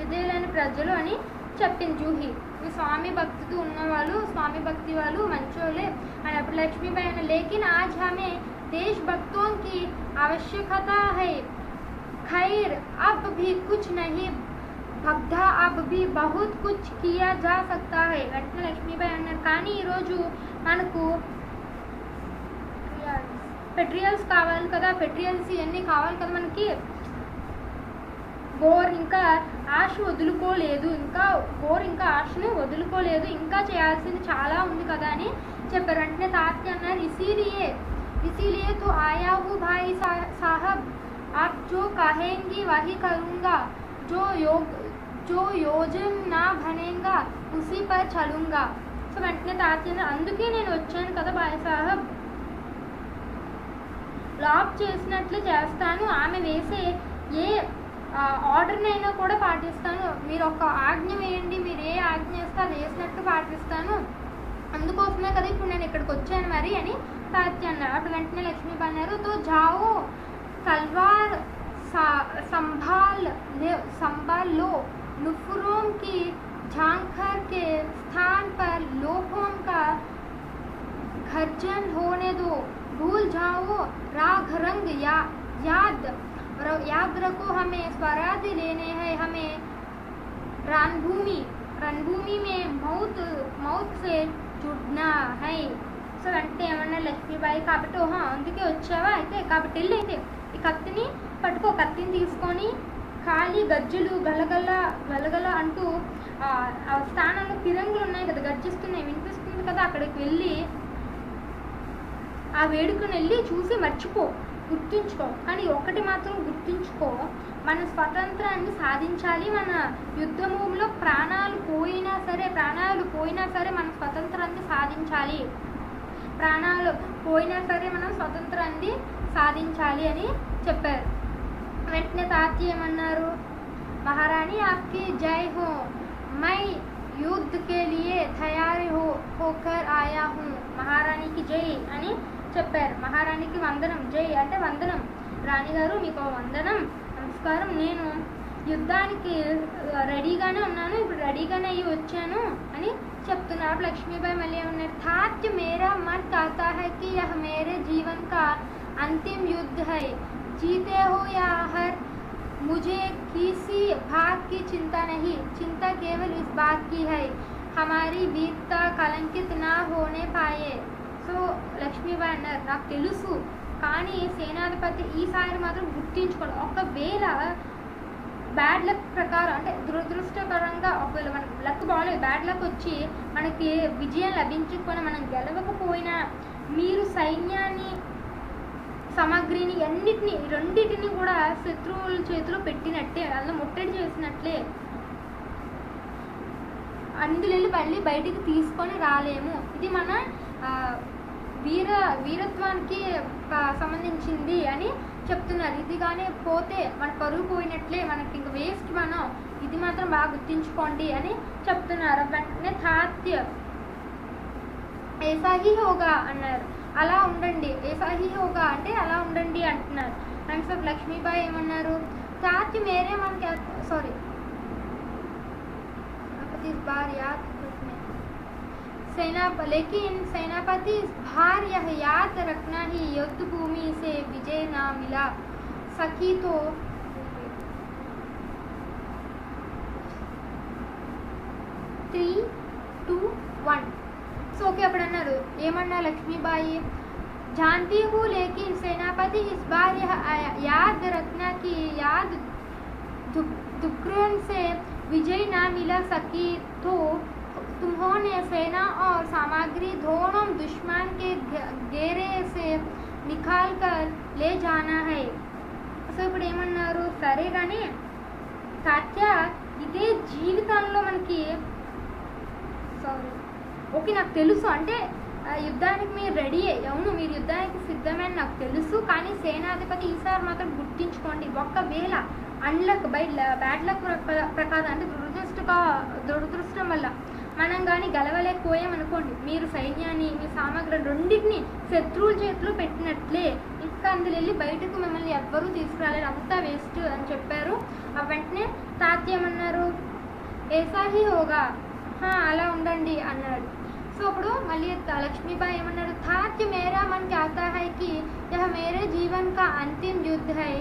విధేయులైన ప్రజలు అని చెప్పింది జూహీ. ఈ స్వామి భక్తితో ఉన్నవాళ్ళు, స్వామి భక్తి వాళ్ళు మంచోళ్ళే అని. అప్పుడు లక్ష్మీబాయి అన్న, లేకిన్ ఆజ్ హమే దేశ భక్తోं की आवश्यकता है, खैर अब भी कुछ नहीं भगधा अब भी बहुत कुछ किया जा सकता है వెంటనే లక్ష్మీబాయి అన్నారు కానీ ఈరోజు మనకు పెట్రియల్స్ కావాలి కదా, పెట్రియల్స్ ఇవన్నీ కావాలి కదా మనకి, బోర్ ఇంకా ఆశ వదులుకోలేదు, ఇంకా ఆశను వదులుకోలేదు, ఇంకా చేయాల్సింది చాలా ఉంది కదా అని చెప్పారు. వెంటనే తాత్య అన్నారు इसीलिए तो आया हूँ भाई साहब, आप जो कहेंगी वही करूँगा, जो योजन ना बनेगा उसी पर चलूँगा. సో వెంటనే తాత్య అందుకే నేను వచ్చాను కదా భాయ్ సాహబ్, లాక్ చేసినట్లు చేస్తాను, ఆమె వేసే ఏ ఆర్డర్నైనా కూడా పాటిస్తాను, మీరు ఒక ఆజ్ఞ వేయండి, మీరు ఏ ఆజ్ఞ వేస్తే అది వేసినట్టు పాటిస్తాను, అందుకోసమే కదా ఇప్పుడు నేను ఇక్కడికి వచ్చాను మరి అని తాత్య అన్నారు. అప్పుడు వెంటనే లక్ష్మీబాయి అన్నారు తో జాओ तलवार संभाल लो, नुफुरों की झांखर के स्थान पर लोहों का गर्जन होने दो, भूल जाओ राग रंग याद रखो, हमें स्वराज लेने हैं, हमें रणभूमि में मौत से जुड़ना है. సో అంటే ఏమన్నా లక్ష్మీబాయి కాబట్టి ఓహా అందుకే వచ్చావా అయితే కాబట్టి వెళ్ళి అయితే ఈ కత్తిని పట్టుకో, కత్తిని తీసుకొని ఖాళీ గజ్జులు గలగల అంటూ ఆ స్థానంలో ఫిరంగులు ఉన్నాయి కదా, గర్జిస్తున్నాయి, వినిపిస్తుంది కదా, అక్కడికి వెళ్ళి ఆ వేడుకను వెళ్ళి చూసి మర్చిపో, గుర్తుంచుకో, కానీ ఒకటి మాత్రం గుర్తుంచుకో, మన స్వతంత్రాన్ని సాధించాలి, మన యుద్ధభూమిలో ప్రాణాలు పోయినా సరే మన స్వతంత్రాన్ని సాధించాలి, మనం స్వతంత్రాన్ని సాధించాలి అని చెప్పారు. వెంటనే తాత్య ఏమన్నారు మహారాణి ఆప్కి జై హో, మై యుద్ధ కే లియే తయారీ హోకర్ ఆయా హూ, మహారాణికి జై అని చెప్పారు. మహారాణికి వందనం, జై అంటే వందనం, రాణిగారు మీకు వందనం, నమస్కారం, నేను యుద్ధానికి రెడీగానే ఉన్నాను, ఇప్పుడు రెడీగానే అయ్యి వచ్చాను అని చెప్తున్నారు. లక్ష్మీబాయి మళ్ళీ ఏమన్నారు తాత్య మేరా मन कहता है कि यह मेरे जीवन का अंतिम युद्ध है, जीते हो या हार मुझे किसी बात की चिंता नहीं, चिंता केवल इस बात की है हमारी वीरता कलंकित ना होने पाए. సో లక్ష్మీబాయి అన్నారు నాకు తెలుసు కానీ సేనాధిపతి ఈసారి మాత్రం గుర్తించుకోండి, ఒకవేళ బ్యాడ్ లక్ ప్రకారం అంటే దురదృష్టకరంగా ఒకవేళ మనకు లక్ బాగాలేదు, బ్యాడ్ లక్ వచ్చి మనకి విజయం లభించకపోయినా, మనం గెలవకపోయినా, మీరు సైన్యాన్ని సామాగ్రిని రెండింటిని కూడా శత్రువుల చేతిలో పెట్టినట్టే, అందులో ముట్టడి చేసినట్లే, అందులో మళ్ళీ బయటికి తీసుకొని రాలేము, ఇది మన వీరత్వానికి సంబంధించింది అని చెప్తున్నారు. ఇది కానీ పోతే మన పరుగు పోయినట్లే, మనకి ఇంక వేస్ట్, మనం ఇది మాత్రం బాగా గుర్తించుకోండి అని చెప్తున్నారు. వెంటనే తాత్య ఏసాహి హోగా అన్నారు, అలా ఉండండి, ఏసాహి హోగా అంటే అలా ఉండండి అంటున్నారు. నెక్స్ట్ లక్ష్మీబాయి ఏమన్నారు తాత్య మేరే మనకి సారీ इस बार याद लेकिन सेनापति इस बार यह याद रखना ही युद्ध भूमि से विजय ना मिला सकी तो 3, 2, 1 సో ఓకే అప్పుడు అన్నారు ఏమన్నా లక్ష్మీబాయి जानती हूँ लेकिन सेनापति इस बार यह याद रखना कि याद दुक्रण से विजय ना मिला सकी तो तुम्होंने सेना और सामग्री दोनों दुश्मन के घेरे से निकाल कर ले जाना है. సో ఇప్పుడు ఏమన్నారు సరే కానీ తాత్య ఇదే జీవితంలో మనకి సారీ ఓకే నాకు తెలుసు అంటే యుద్ధానికి మీరు రెడీ అవును మీరు యుద్ధానికి సిద్ధమని నాకు తెలుసు కానీ సేనాధిపతి ఈసారి మాత్రం గుర్తించుకోండి ఒకవేళ అన్లక్ బ్యాడ్ లక్ ప్రకారం అంటే దురదృష్టం వల్ల మనం కానీ గెలవలేకపోయామనుకోండి మీరు సైన్యాన్ని మీ సామగ్రి రెండింటిని శత్రువుల చేతిలో పెట్టినట్లే ఇంకా అందులో వెళ్ళి బయటకు మిమ్మల్ని ఎవ్వరూ తీసుకురాలేరు అంతా వేస్ట్ అని చెప్పారు. వెంటనే తాత్య ఏమన్నారు ఏసాహి హోగా అలా ఉండండి అన్నాడు. సో అప్పుడు మళ్ళీ లక్ష్మీబాయి ఏమన్నారు తాత్య మేరా मन कहता है कि यह मेरे जीवन का अंतिम युद्ध है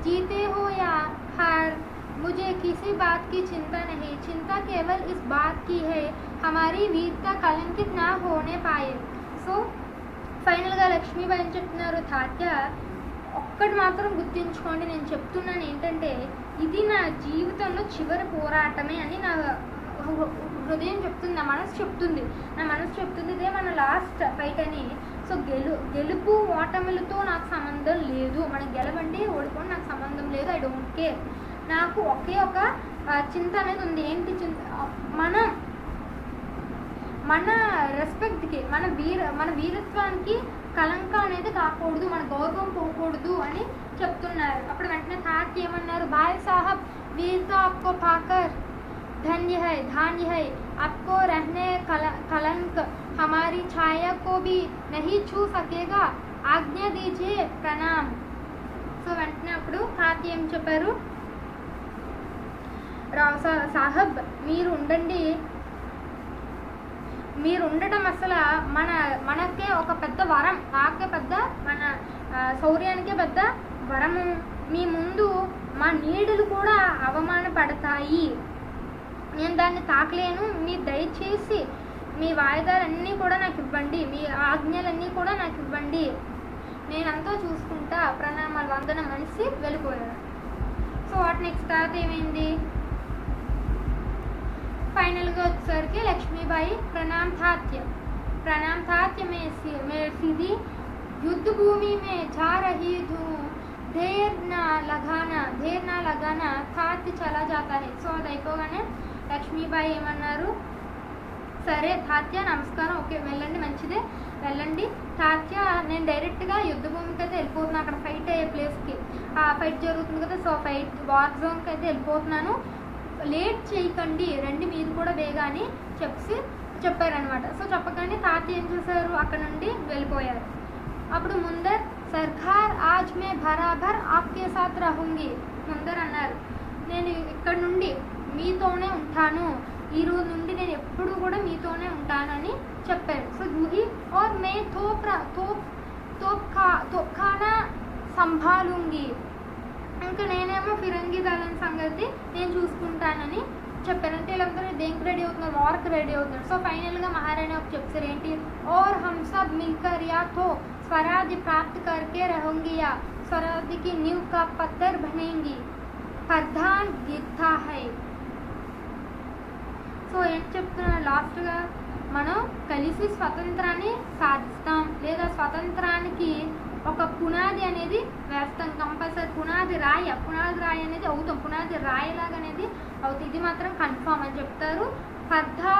जीते हो या हार मुझे किसी बात की चिंता नहीं, चिंता केवल इस बात की है हमारी वीरता कलंकित ना होने पाए. సో ఫైనల్గా లక్ష్మీబాయి ఏం చెప్తున్నారు, తాత్య ఒక్కటి మాత్రం గుర్తుంచుకోండి, నేను చెప్తున్నాను ఏంటంటే ఇది నా జీవితంలో చివరి పోరాటమే అని నా హృదయం చెప్తుంది, నా మనసు చెప్తుంది ఇదే మన లాస్ట్ ఫైట్ అని. సో గెలుపు ఓటములతో నాకు సంబంధం లేదు, మనం గెలవండి ఓడిపోండి నాకు సంబంధం లేదు, ఐ డోంట్ కేర్. నాకు ఒకే ఒక చింత అనేది ఉంది, ఏంటి చింత, మన రెస్పెక్ట్కి మన వీరత్వానికి కలంక అనేది కాకూడదు, మన గౌరవం పోకూడదు అని చెప్తున్నారు. అప్పుడు వెంటనే తాత్య ఏమన్నారు, భాయ్ సాహబ్ వీర్తో ఆప్కో పాకర్ धन्य है आपको रहने कलंक हमारी छाया को भी नहीं छू सकेगा, आज्ञा दीजिए प्रणाम. సో వెంటనే అప్పుడు తాత్య ఏం చెప్పారు, సాహబ్ మీరు ఉండటం అసలు మనకే ఒక పెద్ద వరం, నాకే పెద్ద మన శౌర్యానికే పెద్ద వరము, మీ ముందు మా నీడలు కూడా అవమానపడతాయి, నేను దాన్ని తాకలేను, మీరు దయచేసి మీ వాయిదాలన్నీ కూడా నాకు ఇవ్వండి, మీ ఆజ్ఞలన్నీ కూడా నాకు ఇవ్వండి, నేనంతా చూసుకుంటా, ప్రణామాలు వందనం మనిషి వెళ్ళిపోయారు. సో వాటి నెక్స్ట్ తర్వాత ఏమైంది, ఫైనల్గా వచ్చేసరికి లక్ష్మీబాయి ప్రణామ్ తాత్య మే सीधी युद्ध भूमि में जा रही हूँ, देर ना लगाना తాత్య చలా జాతా హై. సో అది అయిపోగానే లక్ష్మీబాయి ఏమన్నారు, సరే తాత్య నమస్కారం, ఓకే వెళ్ళండి, మంచిదే వెళ్ళండి తాత్య, నేను డైరెక్ట్గా యుద్ధ భూమికి అయితే వెళ్ళిపోతున్నాను, అక్కడ ఫైట్ అయ్యే ప్లేస్కి, ఆ ఫైట్ జరుగుతుంది కదా, సో వార్ జోన్కి అయితే వెళ్ళిపోతున్నాను, లేట్ చేయకండి రండి మీరు కూడా బేగా అని చెప్పారనమాట. సో చెప్పగానే తాత్య ఏం చేశారు, అక్కడ నుండి వెళ్ళిపోయారు. అప్పుడు ముందర్ సర్కార్ ఆజ్ మే బరాబర్ ఆప్కే సాత్ రహూంగి, ముందర్ అన్నారు నేను ఇక్కడ నుండి మీతోనే ఉంటాను, ఈ రోజు నుండి నేను ఎప్పుడు కూడా మీతోనే ఉంటానని చెప్పారు. సో జూహి और मैं తోప్ఖానా సంభాలుంగి, ఇంకా నేనేమో ఫిరంగి దళం సంగతి నేను చూసుకుంటానని చెప్పారు. అంటే వీళ్ళందరూ దేనికి రెడీ అవుతున్నారు, వార్కి రెడీ అవుతున్నారు. సో ఫైనల్గా మహారాణి ఒక చెప్తారు ఏంటి, और हम सब मिलकर या तो स्वराज्य प्राप्त करके रहेंगे या स्वराज्य की नींव का पत्थर बनेंगी, प्रधान गीता है. సో ఏం చెప్తున్నారు, లాస్ట్గా మనం కలిసి స్వతంత్రాన్ని సాధిస్తాం, లేదా స్వతంత్రానికి ఒక పునాది అనేది వేస్తాం, కంపల్సరీ పునాది రాయి అనేది అవుతాం, పునాది రాయిలాగా అనేది అవుతుంది, ఇది మాత్రం కన్ఫామ్ అని చెప్తారు. పర్దా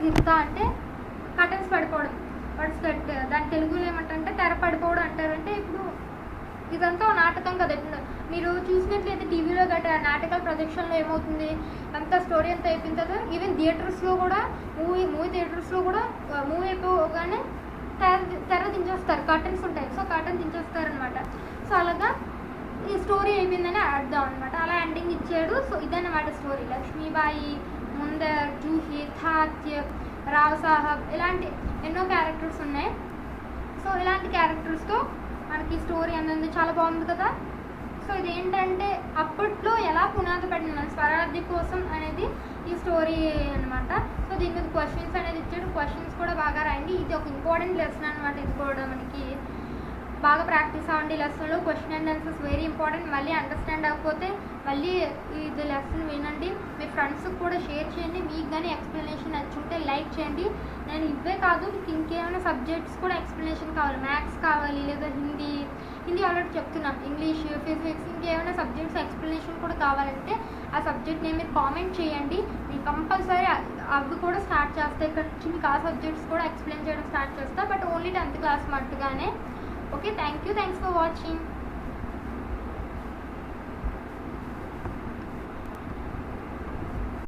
గిర్తా అంటే కటన్స్ పడిపోవడం, దాని తెలుగులో ఏమంటారంటే తెర పడిపోవడం అంటారు. అంటే ఇప్పుడు ఇదంతా నాటకం కదా, మీరు చూసినట్లయితే టీవీలో గట్రా నాటకాల ప్రొజెక్షన్లో ఏమవుతుంది, అంతా స్టోరీ అంతా అయిపోయిన తర్వాత ఈవెన్ థియేటర్స్లో కూడా మూవీ థియేటర్స్లో కూడా మూవీ అయిపోగానే తెర దించేస్తారు, కర్టన్స్ ఉంటాయి, సో కర్టన్ దించేస్తారనమాట. సో అలాగా ఈ స్టోరీ అయిపోయిందని అర్థం అనమాట, అలా ఎండింగ్ ఇచ్చాడు. సో ఇదన్నమాట స్టోరీ. లక్ష్మీబాయి, ముందర్, జూహి, తాత్య, రావ్ సాహబ్, ఇలాంటి ఎన్నో క్యారెక్టర్స్ ఉన్నాయి. సో ఇలాంటి క్యారెక్టర్స్తో మనకి స్టోరీ అనేది చాలా బాగుంది కదా. సో ఇదేంటంటే అప్పట్లో ఎలా పునాది పడింది మన స్వరాజ్యం కోసం అనేది ఈ స్టోరీ అనమాట. సో దీని మీద క్వశ్చన్స్ అనేది ఇచ్చాడు, క్వశ్చన్స్ కూడా బాగా రాయండి, ఇది ఒక ఇంపార్టెంట్ లెసన్ అనమాట. ఇది కూడా మనకి బాగా ప్రాక్టీస్ అవ్వండి లెసన్లో, question and answers very important. మళ్ళీ అండర్స్టాండ్ అవ్వకపోతే మళ్ళీ ఇది లెసన్ వినండి, మీ ఫ్రెండ్స్కి కూడా షేర్ చేయండి. మీకు కానీ ఎక్స్ప్లెనేషన్ నచ్చుంటే లైక్ చేయండి. నేను ఇవే కాదు, మీకు ఇంకేమైనా సబ్జెక్ట్స్ కూడా ఎక్స్ప్లెనేషన్ కావాలి, మ్యాథ్స్ కావాలి, లేదా హిందీ ఆల్రెడీ చెప్తున్నాం, ఇంగ్లీష్, ఫిజిక్స్, ఇంకేమైనా సబ్జెక్ట్స్ ఎక్స్ప్లెనేషన్ కూడా కావాలంటే ఆ సబ్జెక్ట్ నేమ్ మీరు కామెంట్ చేయండి, నేను కంపల్సరీ అవి కూడా స్టార్ట్ చేస్తాను. ఇక్కడ నుంచి మీకు ఆ సబ్జెక్ట్స్ కూడా ఎక్స్ప్లెయిన్ చేయడం స్టార్ట్ చేస్తాను, బట్ ఓన్లీ 10th క్లాస్ మట్టుగానే. Okay, thanks for watching.